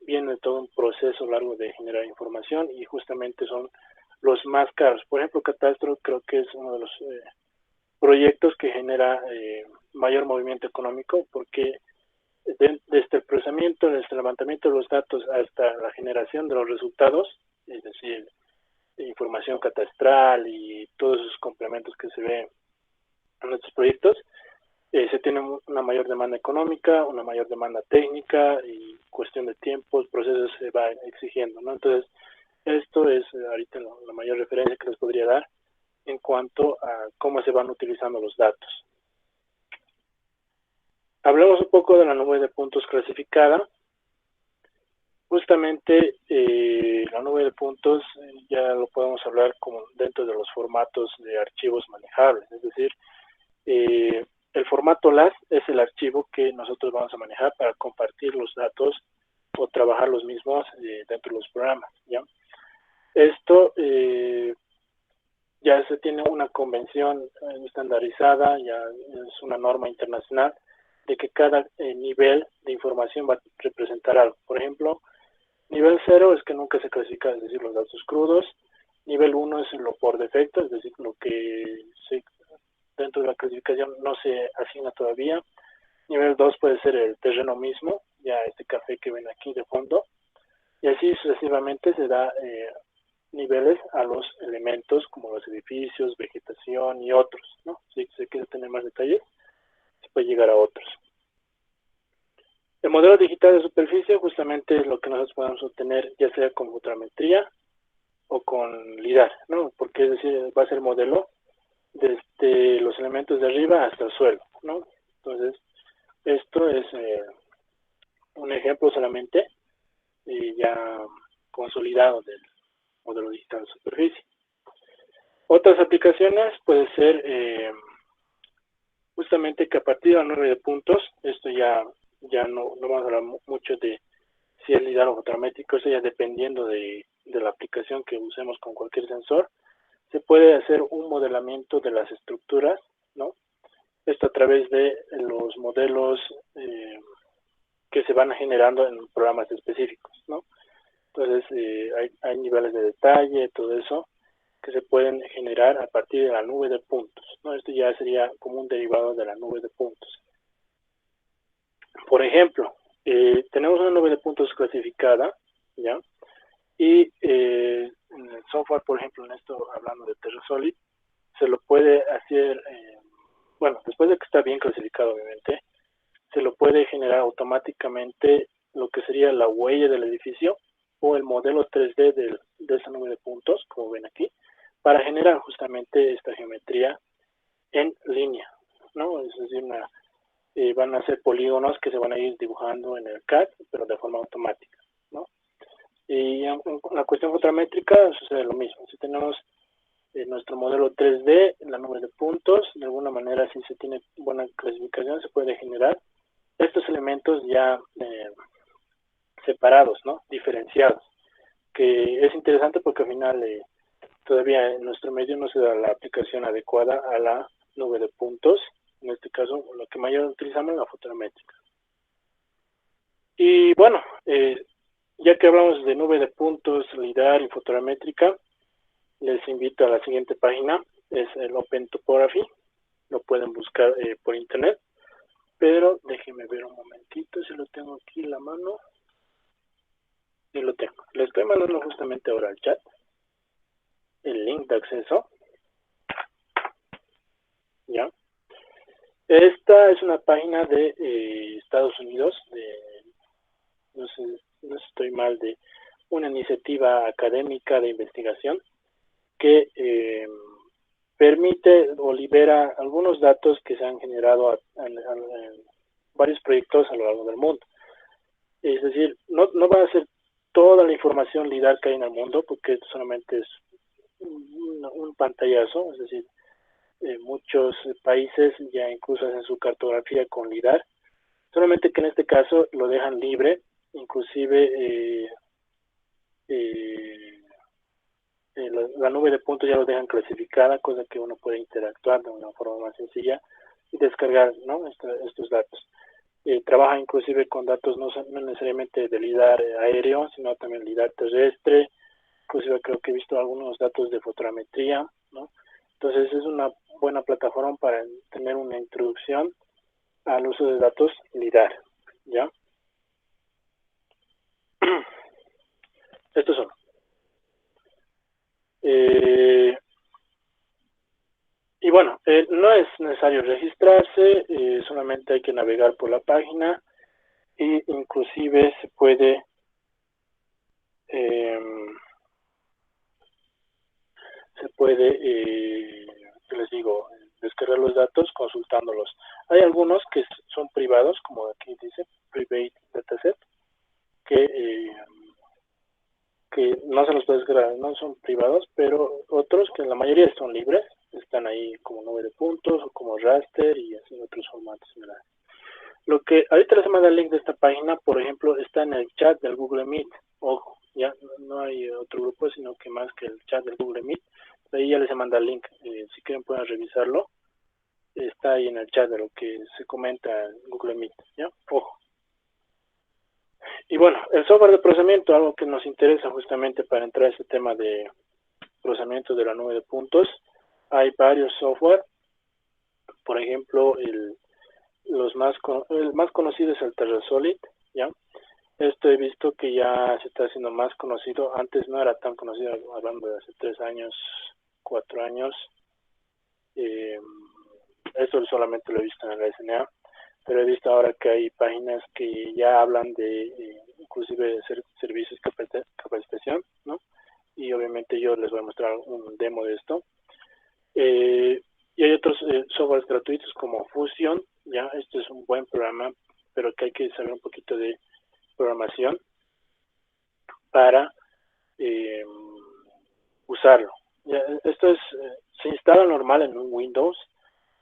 viene todo un proceso largo de generar información y justamente son los más caros. Por ejemplo, catastro creo que es uno de los proyectos que genera mayor movimiento económico, porque desde el procesamiento, desde el levantamiento de los datos hasta la generación de los resultados, es decir, información catastral y todos esos complementos que se ven en estos proyectos, se tiene una mayor demanda económica, una mayor demanda técnica y cuestión de tiempos, procesos se va exigiendo, ¿no? Entonces, esto es ahorita la mayor referencia que les podría dar en cuanto a cómo se van utilizando los datos. Hablemos un poco de la nube de puntos clasificada. Justamente la nube de puntos ya lo podemos hablar como dentro de los formatos de archivos manejables, es decir, el formato LAS es el archivo que nosotros vamos a manejar para compartir los datos o trabajar los mismos dentro de los programas, ¿ya? Esto ya se tiene una convención estandarizada, ya es una norma internacional de que cada nivel de información va a representar algo. Por ejemplo, nivel 0 es que nunca se clasifica, es decir, los datos crudos. Nivel 1 es lo por defecto, es decir, lo que dentro de la clasificación no se asigna todavía. Nivel 2 puede ser el terreno mismo, ya este café que ven aquí de fondo. Y así sucesivamente se da niveles a los elementos como los edificios, vegetación y otros, ¿no? Si se quiere tener más detalles, se puede llegar a otros. El modelo digital de superficie justamente es lo que nosotros podemos obtener ya sea con fotometría o con LIDAR, ¿no? Porque es decir, va a ser modelo desde los elementos de arriba hasta el suelo, ¿no? Entonces, esto es un ejemplo solamente ya consolidado del modelo digital de superficie. Otras aplicaciones puede ser justamente que a partir de la nube de puntos, esto ya no vamos a hablar mucho de si es LIDAR o fotométrico, eso ya dependiendo de la aplicación que usemos con cualquier sensor, se puede hacer un modelamiento de las estructuras, ¿no? Esto a través de los modelos que se van generando en programas específicos, ¿no? Entonces, hay niveles de detalle, todo eso, que se pueden generar a partir de la nube de puntos, ¿no? Esto ya sería como un derivado de la nube de puntos. Por ejemplo, tenemos una nube de puntos clasificada, ¿ya? Y en el software, por ejemplo, en esto, hablando de TerraSolid, se lo puede hacer, bueno, después de que está bien clasificado, obviamente, se lo puede generar automáticamente lo que sería la huella del edificio o el modelo 3D de esa nube de puntos, como ven aquí, para generar justamente esta geometría en línea, ¿no? Es decir, van a ser polígonos que se van a ir dibujando en el CAD, pero de forma automática, ¿no? Y en la cuestión fotométrica sucede lo mismo. Si tenemos nuestro modelo 3D, en la nube de puntos, de alguna manera, si se tiene buena clasificación, se puede generar estos elementos ya separados, ¿no? Diferenciados, que es interesante porque al final todavía en nuestro medio no se da la aplicación adecuada a la nube de puntos. En este caso, lo que mayor utilizamos es la fotométrica. Y bueno, ya que hablamos de nube de puntos, LIDAR y fotométrica, les invito a la siguiente página, es el Open Topography, lo pueden buscar por internet, pero déjenme ver un momentito si lo tengo aquí en la mano. Sí lo tengo. Les estoy mandando justamente ahora al chat el link de acceso. ¿Ya? Esta es una página de Estados Unidos, no sé si estoy mal, de una iniciativa académica de investigación que permite o libera algunos datos que se han generado en varios proyectos a lo largo del mundo. Es decir, no va a ser toda la información LIDAR que hay en el mundo, porque esto solamente es un pantallazo, es decir, muchos países ya incluso hacen su cartografía con LIDAR, solamente que en este caso lo dejan libre, inclusive la nube de puntos ya lo dejan clasificada, cosa que uno puede interactuar de una forma más sencilla y descargar, ¿no? estos datos. Trabaja inclusive con datos no necesariamente de LIDAR aéreo, sino también LIDAR terrestre, inclusive creo que he visto algunos datos de fotogrametría, ¿no? Entonces es una buena plataforma para tener una introducción al uso de datos LIDAR, ¿ya? Estos son. Y bueno, no es necesario registrarse, solamente hay que navegar por la página y inclusive se puede les digo, descargar los datos consultándolos. Hay algunos que son privados, como aquí dice, Private Dataset, que no se los puede descargar, no son privados, pero otros que la mayoría son libres, están ahí como nube de puntos o como raster y así en otros formatos similares. Lo que ahorita les manda el link de esta página, por ejemplo, está en el chat del Google Meet. Ojo, ya no hay otro grupo, sino que más que el chat del Google Meet. De ahí ya les manda el link. Si quieren pueden revisarlo. Está ahí en el chat de lo que se comenta en Google Meet. ¿Ya? Ojo. Y bueno, el software de procesamiento, algo que nos interesa justamente para entrar a este tema de procesamiento de la nube de puntos. Hay varios software. Por ejemplo, el más conocido es el TerraSolid, ¿ya? Esto he visto que ya se está haciendo más conocido. Antes no era tan conocido, hablando de hace 3 años, 4 años. Esto solamente lo he visto en la SNA, pero he visto ahora que hay páginas que ya hablan de inclusive servicios de capacitación, ¿no? Y obviamente yo les voy a mostrar un demo de esto. Y hay otros softwares gratuitos como Fusion, ya, esto es un buen programa, pero que hay que saber un poquito de programación para usarlo. Ya, esto se instala normal en un Windows,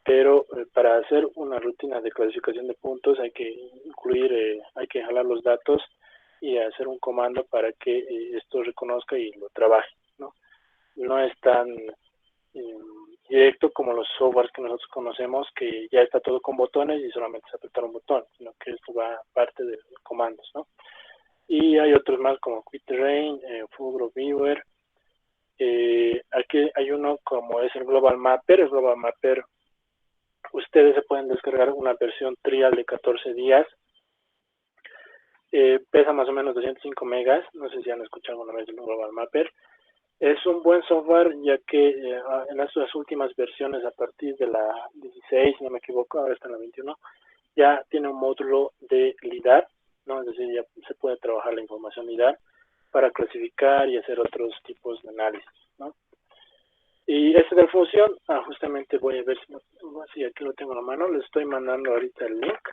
pero para hacer una rutina de clasificación de puntos hay que incluir, hay que jalar los datos y hacer un comando para que esto reconozca y lo trabaje, ¿no? No es tan directo como los softwares que nosotros conocemos, que ya está todo con botones y solamente es apretar un botón, sino que esto va parte de comandos, ¿no? Y hay otros más como QuickTerrain, FugroViewer. Aquí hay uno como es el Global Mapper. El Global Mapper, ustedes se pueden descargar una versión trial de 14 días pesa más o menos 205 megas, no sé si han escuchado alguna vez del Global Mapper. Es un buen software, ya que en estas últimas versiones, a partir de la 16, si no me equivoco, ahora está en la 21, ya tiene un módulo de LIDAR, ¿no? Es decir, ya se puede trabajar la información LIDAR para clasificar y hacer otros tipos de análisis, ¿no? Y este del Fusion, justamente voy a ver si aquí lo tengo en la mano, les estoy mandando ahorita el link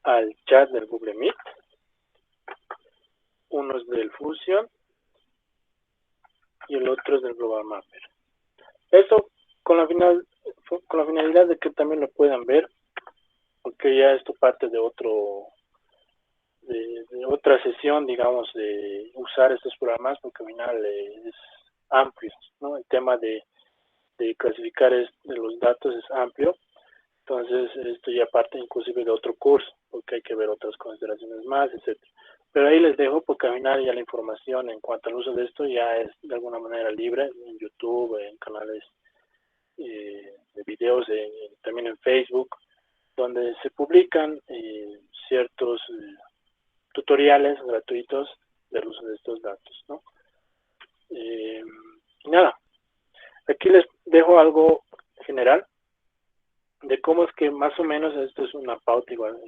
al chat del Google Meet. Uno es del Fusion y el otro es del Global Mapper. Esto con la finalidad de que también lo puedan ver, porque ya esto parte de de otra sesión, digamos, de usar estos programas, porque al final es amplio, ¿no? El tema de clasificar de los datos es amplio. Entonces, esto ya parte inclusive de otro curso, porque hay que ver otras consideraciones más, etcétera. Pero ahí les dejo, porque al final ya la información en cuanto al uso de esto ya es de alguna manera libre, en YouTube, en canales de videos, también en Facebook, donde se publican ciertos tutoriales gratuitos del uso de estos datos, ¿no? Y nada, aquí les dejo algo general de cómo es que más o menos esto es una pauta igual,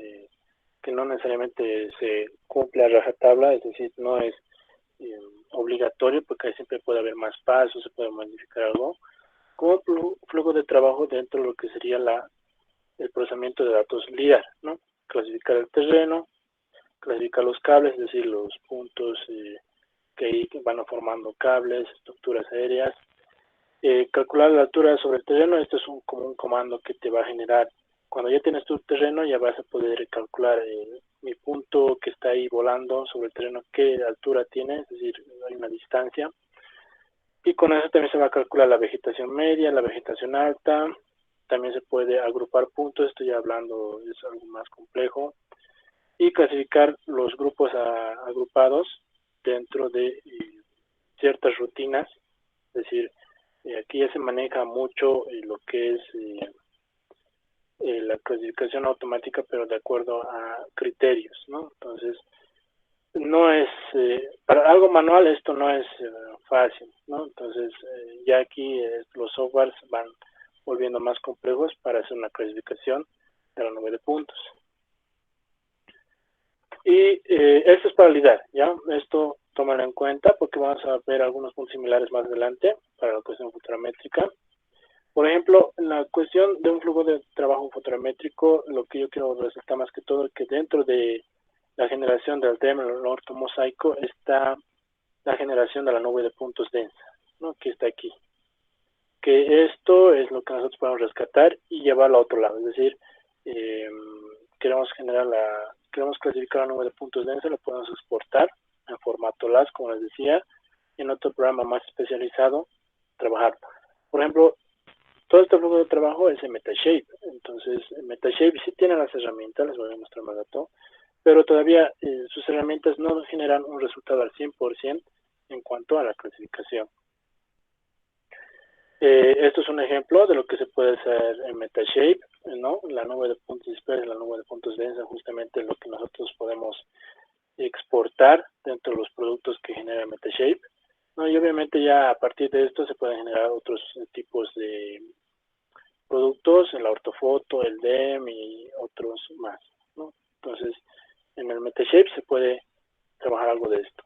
que no necesariamente se cumple a rajatabla, es decir, no es obligatorio, porque ahí siempre puede haber más pasos, se puede modificar algo, como flujo de trabajo dentro de lo que sería el procesamiento de datos LIDAR, ¿no? Clasificar el terreno, clasificar los cables, es decir, los puntos que ahí van formando cables, estructuras aéreas, calcular la altura sobre el terreno. Esto es como un comando que te va a generar. Cuando ya tienes tu terreno, ya vas a poder calcular mi punto que está ahí volando sobre el terreno, qué altura tiene, es decir, hay una distancia. Y con eso también se va a calcular la vegetación media, la vegetación alta. También se puede agrupar puntos, estoy hablando, es algo más complejo. Y clasificar los grupos agrupados dentro de ciertas rutinas, es decir, aquí ya se maneja mucho lo que es la clasificación automática, pero de acuerdo a criterios, ¿no? Entonces, no es, para algo manual esto no es fácil, ¿no? Entonces, ya aquí los softwares van volviendo más complejos para hacer una clasificación de la nube de puntos. Y esto es para LIDAR, ¿ya? Esto tómalo en cuenta, porque vamos a ver algunos puntos similares más adelante para la cuestión fotométrica. Por ejemplo, en la cuestión de un flujo de trabajo fotométrico, lo que yo quiero resaltar más que todo es que dentro de la generación del tema, el ortomosaico, está la generación de la nube de puntos densa, ¿no? Que está aquí. Que esto es lo que nosotros podemos rescatar y llevarlo a otro lado. Es decir, queremos clasificar la nube de puntos densa, lo podemos exportar en formato LAS, como les decía, en otro programa más especializado, trabajar. Por ejemplo, todo este flujo de trabajo es en Metashape. Entonces, en Metashape sí tiene las herramientas, les voy a mostrar más dato, pero todavía sus herramientas no generan un resultado al 100% en cuanto a la clasificación. Esto es un ejemplo de lo que se puede hacer en Metashape, ¿no? La nube de puntos dispersos, la nube de puntos densa, justamente lo que nosotros podemos exportar dentro de los productos que genera Metashape, ¿no? Y obviamente ya a partir de esto se pueden generar otros tipos de productos, el ortofoto, el DEM y otros más, ¿no? Entonces, en el Metashape se puede trabajar algo de esto.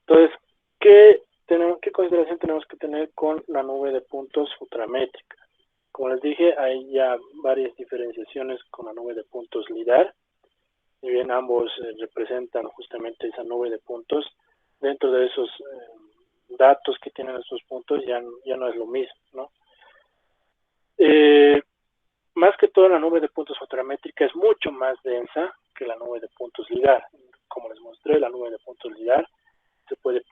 Entonces, ¿qué consideración tenemos que tener con la nube de puntos fotométrica? Como les dije, hay ya varias diferenciaciones con la nube de puntos LIDAR. Si bien ambos representan justamente esa nube de puntos, dentro de esos datos que tienen estos puntos ya no es lo mismo, ¿no? Más que todo, la nube de puntos fotométrica es mucho más densa que la nube de puntos LIDAR. Como les mostré, la nube de puntos LIDAR se puede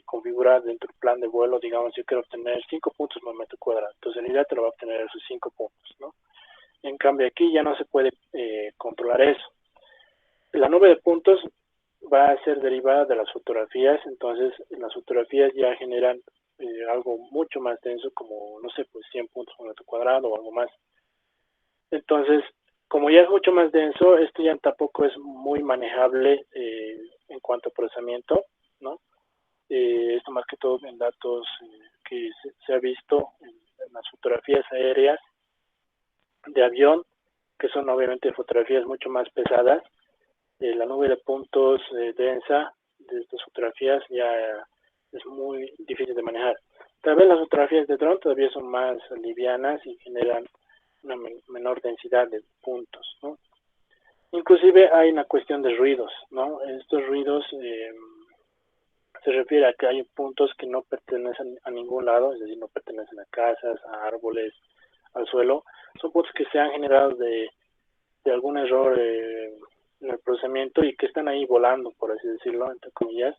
configurar dentro del plan de vuelo. Digamos, yo quiero obtener 5 puntos por metro cuadrado. Entonces, el LIDAR te lo va a obtener esos 5 puntos, ¿no? En cambio, aquí ya no se puede controlar eso. La nube de puntos va a ser derivada de las fotografías. Entonces, las fotografías ya generan algo mucho más denso, como, no sé, pues 100 puntos por metro cuadrado o algo más. Entonces, Como ya es mucho más denso, esto ya tampoco es muy manejable en cuanto a procesamiento, ¿no? Esto más que todo en datos que se ha visto en las fotografías aéreas de avión, que son obviamente fotografías mucho más pesadas. La nube de puntos densa de estas fotografías ya es muy difícil de manejar. Tal vez las fotografías de dron todavía son más livianas y generan una menor densidad de puntos, ¿no? Inclusive hay una cuestión de ruidos, ¿no? Estos ruidos se refiere a que hay puntos que no pertenecen a ningún lado, es decir, no pertenecen a casas, a árboles, al suelo. Son puntos que se han generado de algún error en el procesamiento y que están ahí volando, por así decirlo, entre comillas,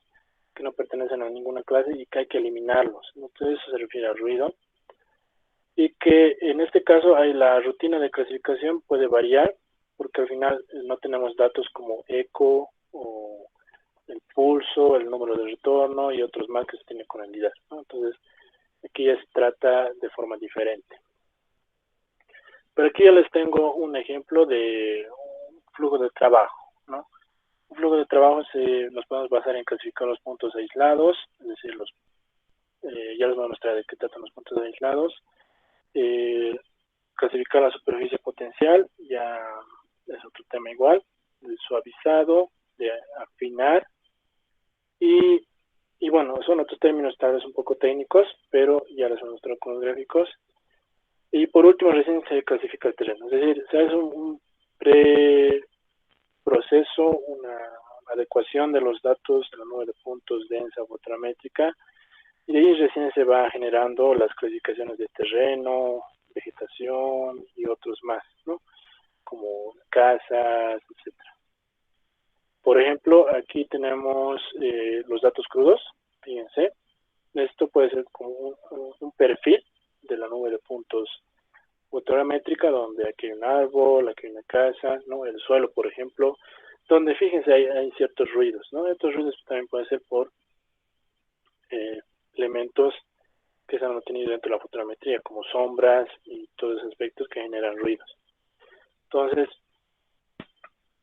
que no pertenecen a ninguna clase y que hay que eliminarlos. Entonces eso se refiere al ruido. Y que en este caso hay la rutina de clasificación puede variar, porque al final no tenemos datos como eco o el pulso, el número de retorno y otros más que se tiene con el LIDAR, ¿no? Entonces aquí ya se trata de forma diferente. Pero aquí ya les tengo un ejemplo de un flujo de trabajo, ¿no? Un flujo de trabajo nos podemos basar en clasificar los puntos aislados, es decir, ya les voy a mostrar de qué tratan los puntos aislados. Clasificar la superficie potencial, ya es otro tema igual, de suavizado, de afinar, y bueno, son otros términos tal vez un poco técnicos, pero ya les voy a mostrar con los gráficos. Y por último, recién se clasifica el terreno, es decir, se hace un preproceso, una adecuación de los datos de la nube de puntos densa fotométrica, y de ahí recién se va generando las clasificaciones de terreno, vegetación y otros más, ¿no? Como casas, etcétera. Por ejemplo, aquí tenemos los datos crudos, fíjense. Esto puede ser como un perfil de la nube de puntos fotométrica, donde aquí hay un árbol, aquí hay una casa, ¿no? El suelo, por ejemplo, donde fíjense hay ciertos ruidos, ¿no? Estos ruidos también pueden ser por elementos que se han obtenido dentro de la fotometría, como sombras y todos esos aspectos que generan ruidos. Entonces,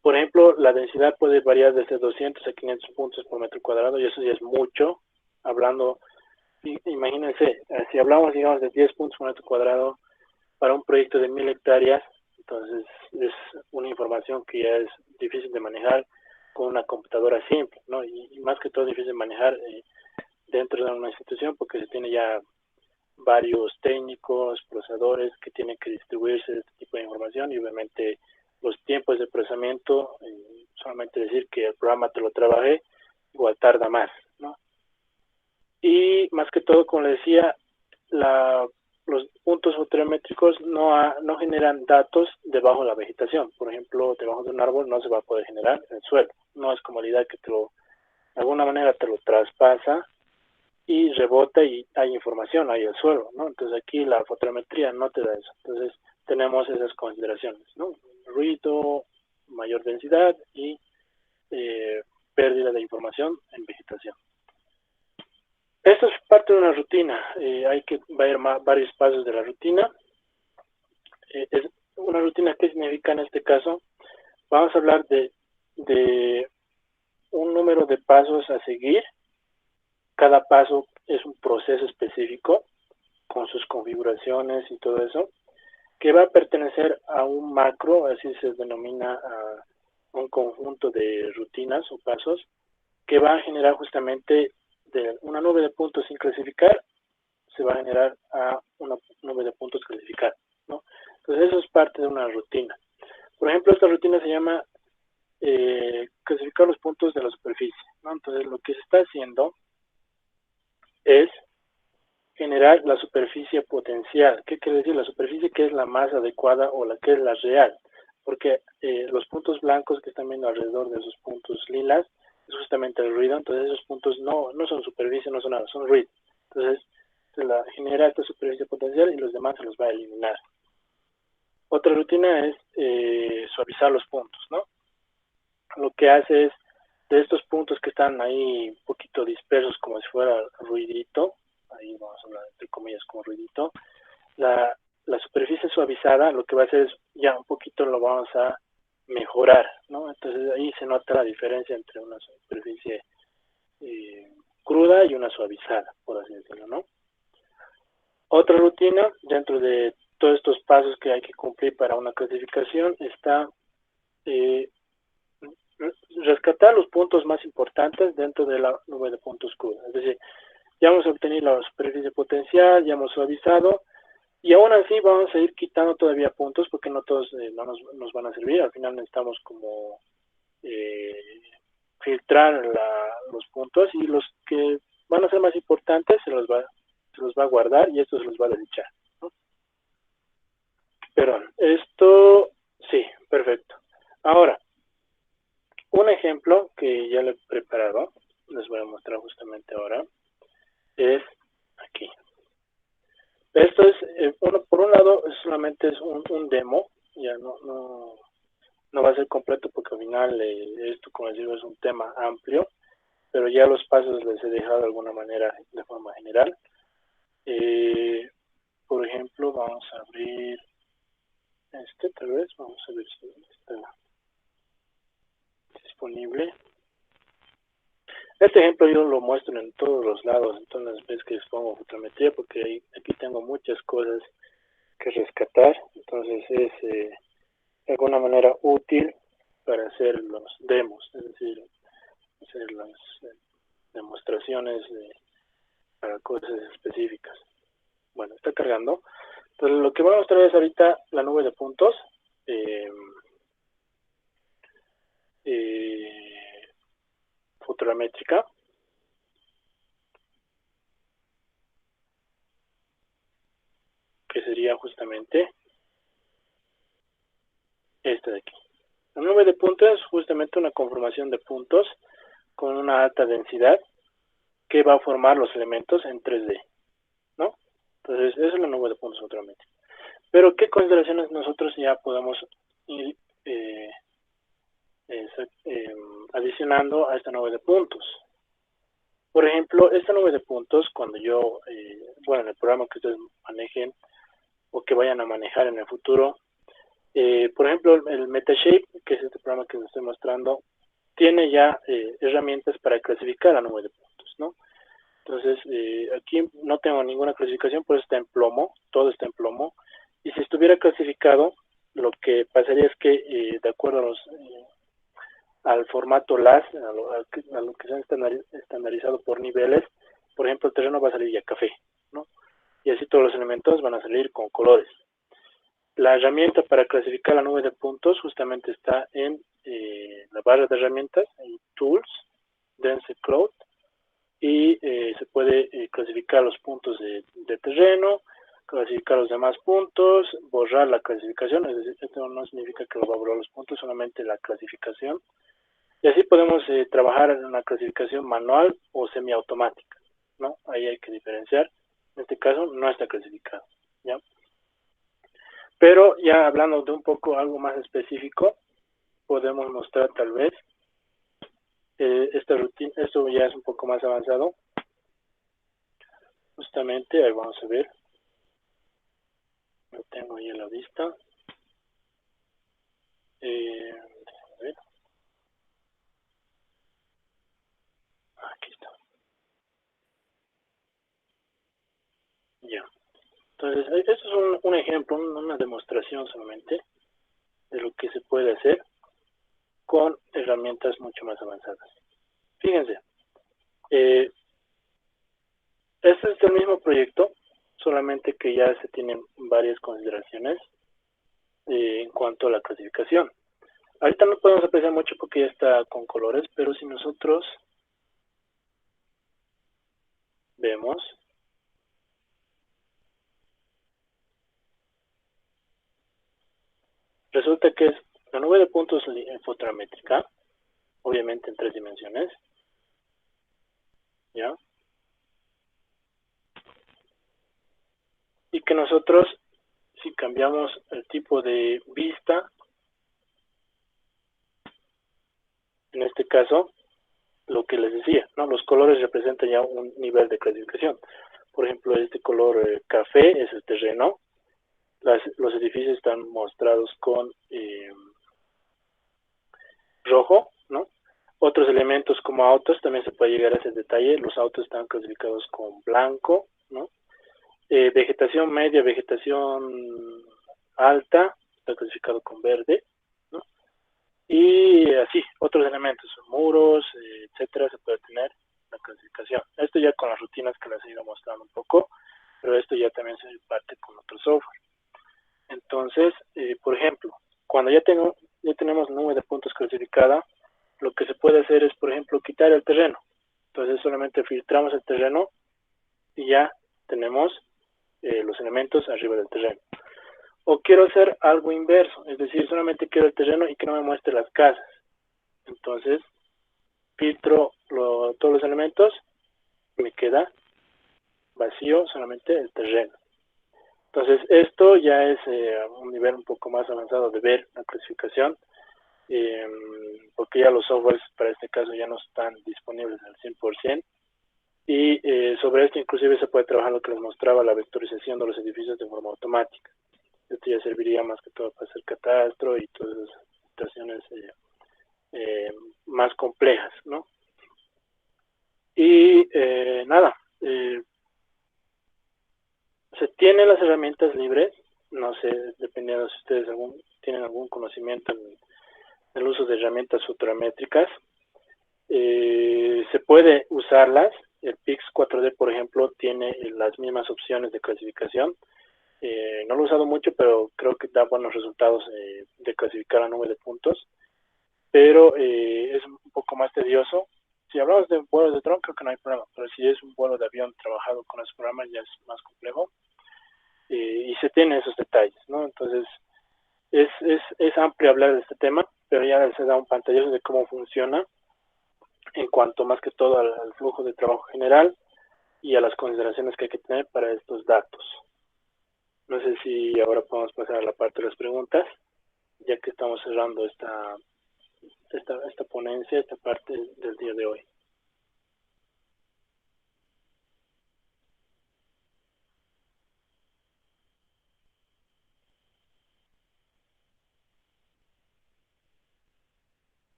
por ejemplo, la densidad puede variar desde 200 a 500 puntos por metro cuadrado, y eso ya es mucho, hablando, imagínense, si hablamos, digamos, de 10 puntos por metro cuadrado para un proyecto de 1000 hectáreas, entonces es una información que ya es difícil de manejar con una computadora simple, ¿no? Y más que todo difícil de manejar dentro de una institución, porque se tiene ya varios técnicos, procesadores que tienen que distribuirse este tipo de información, y obviamente los tiempos de procesamiento, solamente decir que el programa te lo trabaje, igual tarda más, ¿no? Y más que todo, como le decía, los puntos fotométricos no generan datos debajo de la vegetación. Por ejemplo, debajo de un árbol no se va a poder generar en el suelo. No es como la idea que de alguna manera te lo traspasa y rebota y hay información ahí el suelo, ¿no? Entonces aquí la fotometría no te da eso. Entonces tenemos esas consideraciones, ¿no? Ruido, mayor densidad y pérdida de información en vegetación. Esto es parte de una rutina. Hay que ver varios pasos de la rutina. Es una rutina. ¿Qué significa en este caso? Vamos a hablar de un número de pasos a seguir. Cada paso es un proceso específico con sus configuraciones y todo eso, que va a pertenecer a un macro, así se denomina a un conjunto de rutinas o pasos, que va a generar justamente de una nube de puntos sin clasificar, se va a generar a una nube de puntos clasificar, ¿no? Entonces eso es parte de una rutina. Por ejemplo, esta rutina se llama clasificar los puntos de la superficie, ¿no? Entonces lo que se está haciendo es generar la superficie potencial. ¿Qué quiere decir? La superficie que es la más adecuada o la que es la real. Porque los puntos blancos que están viendo alrededor de esos puntos lilas es justamente el ruido. Entonces esos puntos no son superficie, no son nada, son ruido. Entonces se la genera esta superficie potencial y los demás se los va a eliminar. Otra rutina es suavizar los puntos, ¿no? Lo que hace es, de estos puntos que están ahí un poquito dispersos como si fuera ruidito, ahí vamos a hablar entre comillas como ruidito, la superficie suavizada lo que va a hacer es ya un poquito lo vamos a mejorar, ¿no? Entonces ahí se nota la diferencia entre una superficie cruda y una suavizada, por así decirlo, ¿no? Otra rutina dentro de todos estos pasos que hay que cumplir para una clasificación está rescatar los puntos más importantes dentro de la nube de puntos cruda. Es decir, ya hemos obtenido la superficie potencial, ya hemos suavizado, y aún así vamos a ir quitando todavía puntos porque no todos no nos van a servir. Al final necesitamos como filtrar los puntos, y los que van a ser más importantes se los va a guardar y esto se los va a desechar, ¿no? Perdón, esto sí, perfecto. Ahora, un ejemplo que ya le he preparado, les voy a mostrar justamente ahora, es aquí. Esto es, por un lado, solamente es un demo, ya no va a ser completo porque al final esto, como les digo, es un tema amplio, pero ya los pasos les he dejado de alguna manera de forma general. Por ejemplo, vamos a abrir tal vez, vamos a ver si está disponible. Este ejemplo yo lo muestro en todos los lados, en todas las veces que expongo fotometría, porque aquí tengo muchas cosas que rescatar, entonces es de alguna manera útil para hacer los demos, es decir, hacer las demostraciones para cosas específicas. Bueno, está cargando. Entonces lo que voy a mostrar es ahorita la nube de puntos. Fotométrica. Que sería justamente esta de aquí. La nube de puntos es justamente una conformación de puntos con una alta densidad que va a formar los elementos en 3D, ¿no? Entonces, esa es la nube de puntos fotométrica. Pero, ¿qué consideraciones nosotros ya podemos ir adicionando a esta nube de puntos? Por ejemplo, esta nube de puntos, cuando yo, en el programa que ustedes manejen o que vayan a manejar en el futuro, por ejemplo, el Metashape, que es este programa que les estoy mostrando, tiene ya herramientas para clasificar la nube de puntos, ¿no? Entonces, aquí no tengo ninguna clasificación, pues está en plomo, todo está en plomo, y si estuviera clasificado, lo que pasaría es que, de acuerdo al formato LAS, a lo que se han estandarizado por niveles, por ejemplo, el terreno va a salir ya café, ¿no? Y así todos los elementos van a salir con colores. La herramienta para clasificar la nube de puntos justamente está en la barra de herramientas, en Tools, Dense Cloud, y se puede clasificar los puntos de terreno, clasificar los demás puntos, borrar la clasificación, es decir, esto no significa que lo va a borrar los puntos, solamente la clasificación. Y así podemos trabajar en una clasificación manual o semiautomática, ¿no? Ahí hay que diferenciar. En este caso no está clasificado, ¿ya? Pero ya hablando de un poco algo más específico, podemos mostrar tal vez esta rutina. Esto ya es un poco más avanzado. Justamente, ahí vamos a ver. Lo tengo ahí a la vista. A ver. Aquí está. Ya. Entonces, esto es un ejemplo, una demostración solamente de lo que se puede hacer con herramientas mucho más avanzadas. Fíjense, este es el mismo proyecto, solamente que ya se tienen varias consideraciones en cuanto a la clasificación. Ahorita no podemos apreciar mucho porque ya está con colores, pero si nosotros vemos, resulta que es la nube de puntos fotométrica, obviamente en 3 dimensiones, ¿ya? Y que nosotros, si cambiamos el tipo de vista, en este caso, lo que les decía, ¿no? Los colores representan ya un nivel de clasificación. Por ejemplo, este color café es el terreno, los edificios están mostrados con rojo, ¿no? Otros elementos como autos también se puede llegar a ese detalle. Los autos están clasificados con blanco, ¿no? Vegetación media, vegetación alta, está clasificado con verde, ¿no? Y así, otros elementos, muros, etcétera, se puede tener la clasificación. Esto ya con las rutinas que les he ido mostrando un poco, pero esto ya también se parte con otro software. Entonces, por ejemplo, cuando ya tenemos nube de puntos clasificada, lo que se puede hacer es, por ejemplo, quitar el terreno. Entonces solamente filtramos el terreno y ya tenemos los elementos arriba del terreno. O quiero hacer algo inverso, es decir, solamente quiero el terreno y que no me muestre las casas. Entonces, filtro todos los elementos, me queda vacío solamente el terreno. Entonces, esto ya es un nivel un poco más avanzado de ver la clasificación, porque ya los softwares para este caso ya no están disponibles al 100%. Y sobre esto inclusive se puede trabajar lo que les mostraba, la vectorización de los edificios de forma automática. Esto ya serviría más que todo para hacer catastro y todas esas situaciones más complejas, ¿no? Y nada, se tienen las herramientas libres, no sé, dependiendo si ustedes tienen algún conocimiento en el uso de herramientas fotométricas, se puede usarlas. El Pix 4D, por ejemplo, tiene las mismas opciones de clasificación. No lo he usado mucho, pero creo que da buenos resultados de clasificar la nube de puntos, pero es un poco más tedioso. Si hablamos de vuelos de dron, creo que no hay problema, pero si es un vuelo de avión trabajado con esos programas ya es más complejo, y se tienen esos detalles, ¿no? Entonces, es amplio hablar de este tema, pero ya se da un pantallazo de cómo funciona en cuanto más que todo al flujo de trabajo general y a las consideraciones que hay que tener para estos datos. No sé si ahora podemos pasar a la parte de las preguntas, ya que estamos cerrando esta ponencia, esta parte del día de hoy.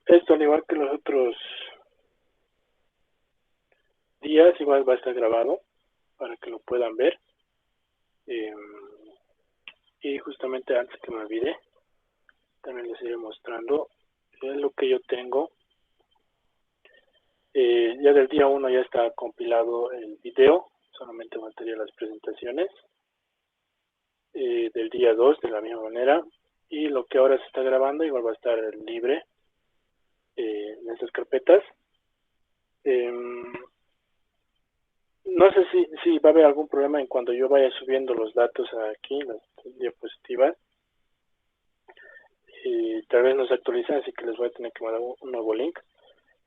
Esto, al igual que los otros días, igual va a estar grabado para que lo puedan ver. Y justamente antes que me olvide, también les iré mostrando lo que yo tengo. Ya del día 1 ya está compilado el video, solamente faltaría las presentaciones. Del día 2 de la misma manera, y lo que ahora se está grabando igual va a estar libre en estas carpetas. No sé si va a haber algún problema en cuando yo vaya subiendo los datos aquí, las diapositivas. Tal vez no se actualizan, así que les voy a tener que mandar un nuevo link.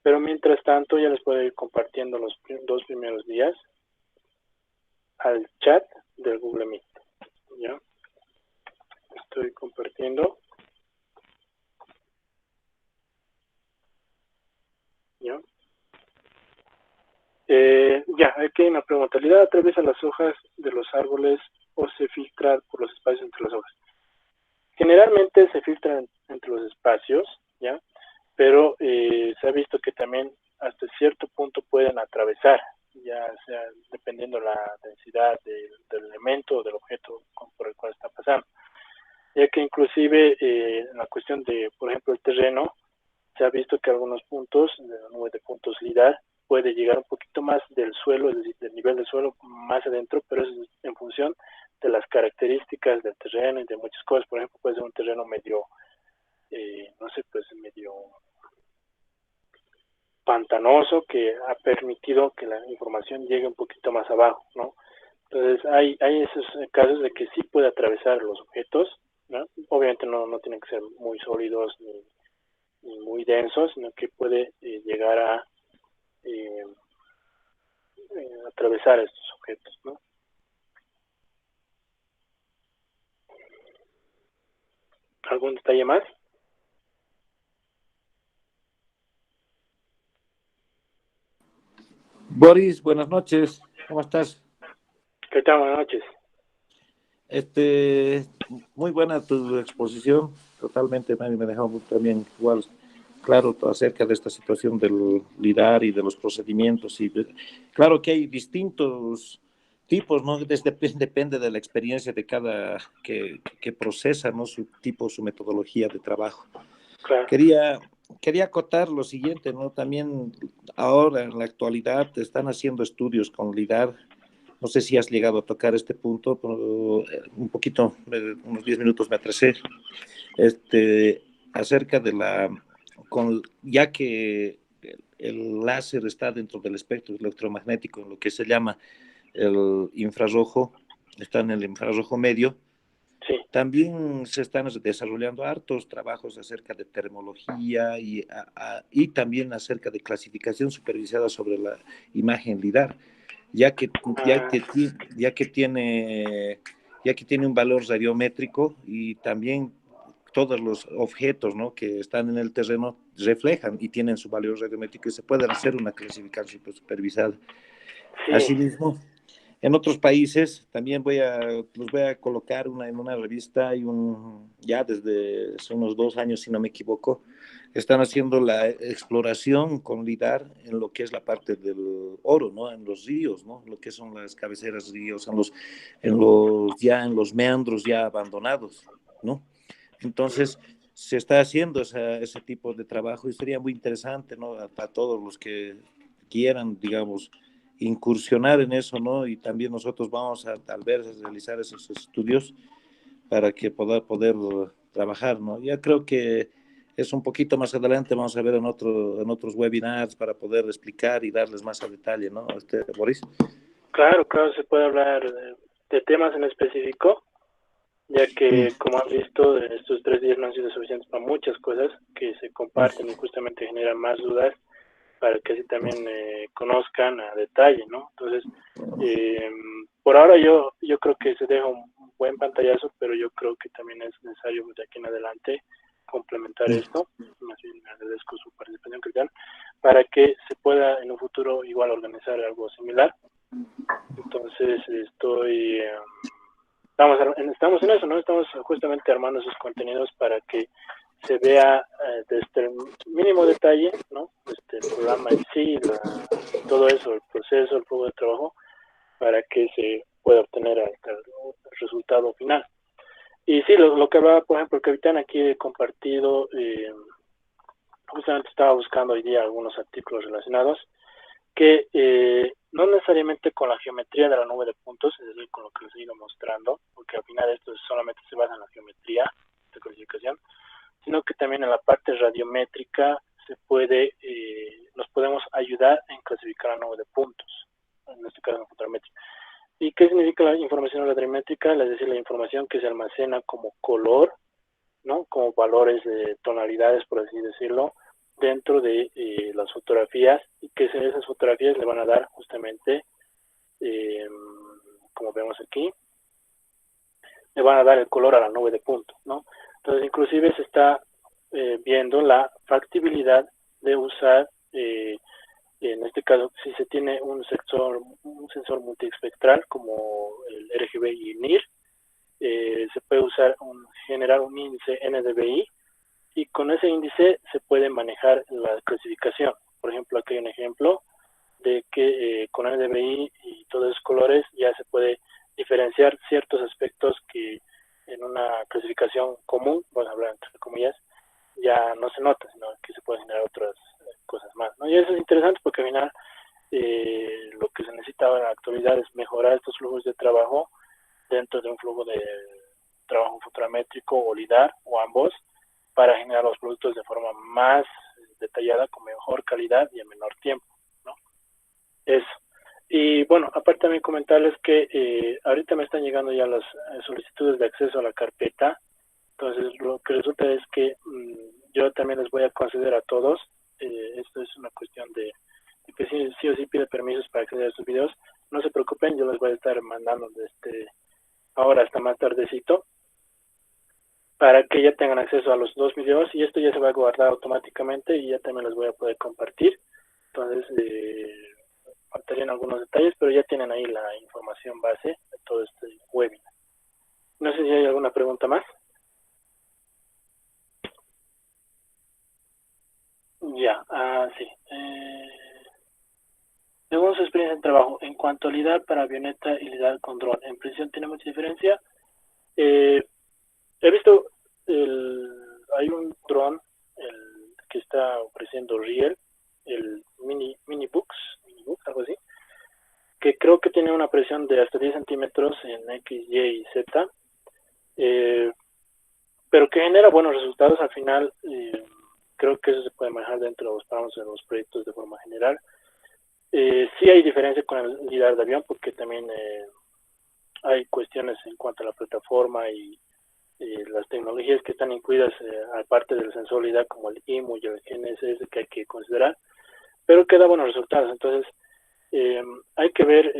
Pero mientras tanto ya les puedo ir compartiendo los 2 primeros días al chat del Google Meet. ¿Ya? Estoy compartiendo. ¿Ya? Ya, aquí hay una pregunta. ¿La idea atraviesa las hojas de los árboles o se filtra por los espacios entre las hojas? Generalmente se filtran entre los espacios, ¿ya? Pero se ha visto que también hasta cierto punto pueden atravesar, ya sea dependiendo la densidad del elemento o del objeto por el cual está pasando. Ya que inclusive en la cuestión de, por ejemplo, el terreno, se ha visto que algunos puntos, de la nube de puntos LIDAR, puede llegar un poquito más del suelo, es decir, del nivel del suelo más adentro, pero es en función de las características del terreno y de muchas cosas. Por ejemplo, puede ser un terreno medio, no sé, pues medio pantanoso que ha permitido que la información llegue un poquito más abajo, ¿no? Entonces, hay esos casos de que sí puede atravesar los objetos, ¿no? Obviamente no tienen que ser muy sólidos ni muy densos, sino que puede llegar a atravesar estos objetos, ¿no? ¿Algún detalle más? Boris, buenas noches. ¿Cómo estás? ¿Qué tal? Buenas noches. Este, Muy buena tu exposición. Totalmente me dejó también igual claro acerca de esta situación del LIDAR y de los procedimientos. Claro que hay distintos tipos, ¿no? Depende de la experiencia de cada que procesa, ¿no? Su tipo, su metodología de trabajo. Claro. Quería, quería acotar lo siguiente, ¿no? También ahora en la actualidad están haciendo estudios con LIDAR. No sé si has llegado a tocar este punto, pero un poquito, unos 10 minutos me atrasé, acerca de ya que el láser está dentro del espectro electromagnético, en lo que se llama el infrarrojo, está en el infrarrojo medio. Sí. También se están desarrollando hartos trabajos acerca de termología y también acerca de clasificación supervisada sobre la imagen LIDAR, ya que, ya Ah, que, ya que tiene ya que tiene un valor radiométrico y también todos los objetos, ¿no?, que están en el terreno reflejan y tienen su valor radiométrico y se puede hacer una clasificación supervisada. sí. Asimismo, en otros países también los voy a colocar en una revista, ya desde hace unos 2 años, si no me equivoco, están haciendo la exploración con LIDAR en lo que es la parte del oro, ¿no? En los ríos, ¿no? Lo que son las cabeceras de ríos, en los meandros ya abandonados, ¿no? Entonces, se está haciendo ese tipo de trabajo y sería muy interesante, ¿no? Para todos los que quieran, digamos, incursionar en eso, ¿no? Y también nosotros vamos a tal vez realizar esos estudios para que poder trabajar, ¿no? Ya creo que es un poquito más adelante, vamos a ver en otros webinars para poder explicar y darles más a detalle, ¿no? Boris. Claro, claro, se puede hablar de temas en específico, ya Mm, que, como han visto, estos 3 días no han sido suficientes para muchas cosas que se comparten y justamente generan más dudas para que así también conozcan a detalle, ¿no? Entonces, eh, por ahora yo creo que se deja un buen pantallazo, pero yo creo que también es necesario de aquí en adelante complementar mm. esto. Más bien agradezco su participación, Cristian, para que se pueda en un futuro igual organizar algo similar. Entonces estamos en eso, ¿no? Estamos justamente armando esos contenidos para que se vea desde el mínimo detalle, ¿no? Desde el programa en sí, todo eso, el proceso, el flujo de trabajo, para que se pueda obtener hasta el resultado final. Y sí, lo que hablaba, por ejemplo, el capitán aquí compartido, justamente estaba buscando hoy día algunos artículos relacionados que no necesariamente con la geometría de la nube de puntos, es decir, con lo que les he ido mostrando, porque al final esto solamente se basa en la geometría de codificación, sino que también en la parte radiométrica nos podemos ayudar en clasificar la nube de puntos, en este caso en fotométrica. ¿Y qué significa la información radiométrica? Es decir, la información que se almacena como color, ¿no? Como valores de tonalidades, por así decirlo, dentro de las fotografías, y que esas fotografías le van a dar justamente, eh, como vemos aquí, le van a dar el color a la nube de puntos, ¿no? Entonces, inclusive se está viendo la factibilidad de usar, en este caso, si se tiene un sensor multiespectral como el RGB y NIR, se puede generar un índice NDVI, y con ese índice se puede manejar la clasificación. Por ejemplo, aquí hay un ejemplo de que con NDVI y todos esos colores ya se puede diferenciar ciertos aspectos que en una clasificación común, vamos a hablar entre comillas, ya no se nota, sino que se pueden generar otras cosas más, ¿no? Y eso es interesante porque al final lo que se necesita en la actualidad es mejorar estos flujos de trabajo dentro de un flujo de trabajo fotométrico o LIDAR o ambos, para generar los productos de forma más detallada, con mejor calidad y en menor tiempo, ¿no? Eso. Y bueno, aparte también comentarles que ahorita me están llegando ya las solicitudes de acceso a la carpeta. Entonces lo que resulta es que yo también les voy a conceder a todos. Esto es una cuestión de que sí o sí pide permisos para acceder a estos videos. No se preocupen, yo les voy a estar mandando desde ahora hasta más tardecito, para que ya tengan acceso a los 2 videos, y esto ya se va a guardar automáticamente y ya también los voy a poder compartir. Entonces, faltarían algunos detalles, pero ya tienen ahí la información base de todo este webinar. No sé si hay alguna pregunta más. Ya, sí. Según su experiencia en trabajo, en cuanto a lidar para avioneta y lidar con dron, ¿en precisión tiene mucha diferencia? He visto, hay un dron que está ofreciendo Riel, el Minibook, algo así, que creo que tiene una presión de hasta 10 centímetros en X, Y y Z, pero que genera buenos resultados al final. Creo que eso se puede manejar dentro de los parámetros de los proyectos de forma general. Sí hay diferencia con el lidar de avión, porque también hay cuestiones en cuanto a la plataforma y las tecnologías que están incluidas, aparte del sensor lidar, como el IMU y el GNSS, que hay que considerar, pero que da buenos resultados. Entonces, hay que ver,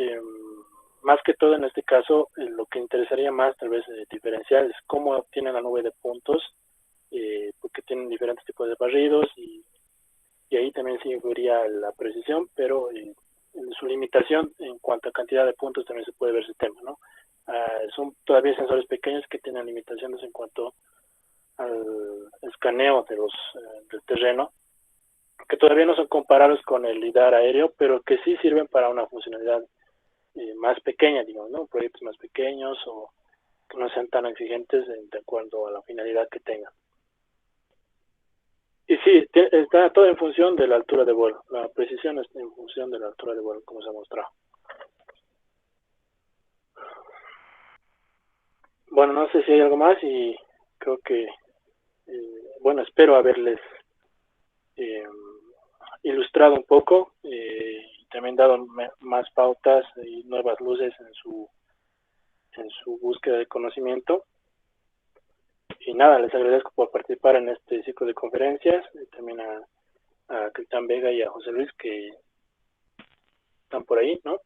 más que todo en este caso, lo que interesaría más tal vez diferenciar es cómo obtienen la nube de puntos, porque tienen diferentes tipos de barridos y ahí también sí influiría la precisión, pero en su limitación en cuanto a cantidad de puntos también se puede ver ese tema, ¿no? Son todavía sensores pequeños que tienen limitaciones en cuanto al escaneo del terreno, que todavía no son comparables con el lidar aéreo, pero que sí sirven para una funcionalidad más pequeña, digamos, ¿no? Proyectos más pequeños o que no sean tan exigentes de acuerdo a la finalidad que tengan. Y sí, está todo en función de la altura de vuelo. La precisión está en función de la altura de vuelo, como se ha mostrado. Bueno, no sé si hay algo más y creo que, bueno, espero haberles ilustrado un poco y también dado más pautas y nuevas luces en su búsqueda de conocimiento. Y nada, les agradezco por participar en este ciclo de conferencias, y también a Cristian Vega y a José Luis, que están por ahí, ¿no?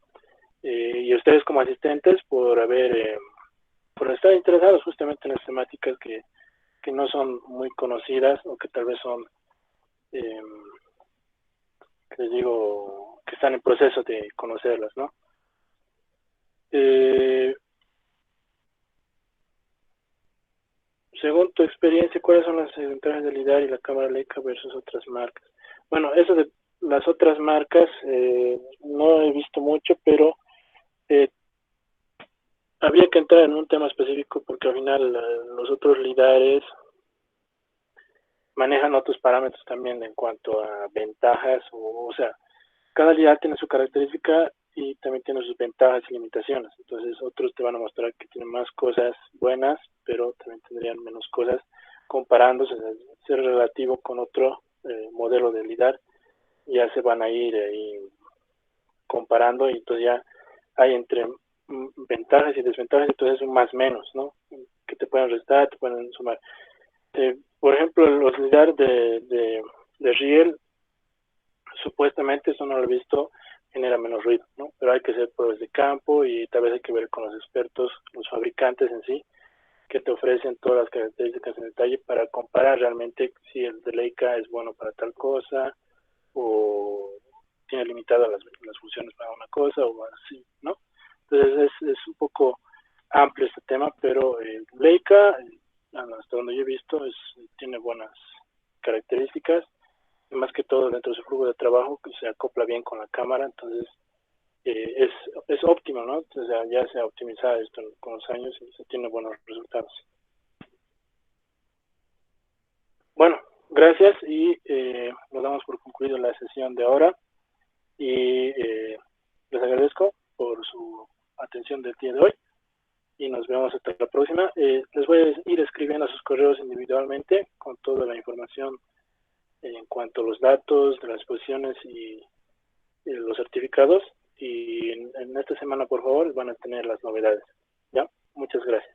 Y a ustedes como asistentes por estar interesados justamente en las temáticas que no son muy conocidas o que tal vez son, que les digo, que están en proceso de conocerlas, ¿no? Según tu experiencia, ¿cuáles son las ventajas de lidar y la cámara Leica versus otras marcas? Bueno, eso de las otras marcas no he visto mucho, pero habría que entrar en un tema específico porque al final los otros lidares manejan otros parámetros también en cuanto a ventajas, o sea, cada lidar tiene su característica y también tiene sus ventajas y limitaciones. Entonces otros te van a mostrar que tienen más cosas buenas, pero también tendrían menos cosas comparándose, ser relativo con otro modelo de lidar, ya se van a ir comparando y entonces ya hay entre ventajas y desventajas, entonces un más menos, ¿no? Que te pueden restar, te pueden sumar. Por ejemplo, los lidar de Riel, supuestamente, eso no lo he visto, genera menos ruido, ¿no? Pero hay que hacer pruebas de campo y tal vez hay que ver con los expertos, los fabricantes en sí, que te ofrecen todas las características en detalle para comparar realmente si el de Leica es bueno para tal cosa o tiene limitadas las funciones para una cosa o así, ¿no? Entonces es un poco amplio este tema, pero Leica, hasta donde yo he visto, tiene buenas características, y más que todo dentro de su flujo de trabajo, que se acopla bien con la cámara, entonces es óptimo, ¿no? Entonces ya se ha optimizado esto con los años y se tiene buenos resultados. Bueno, gracias y nos damos por concluido la sesión de ahora y les agradezco por su atención del día de hoy y nos vemos hasta la próxima. Les voy a ir escribiendo a sus correos individualmente con toda la información en cuanto a los datos de las exposiciones y los certificados, y en esta semana por favor van a tener las novedades. ¿Ya? Muchas gracias.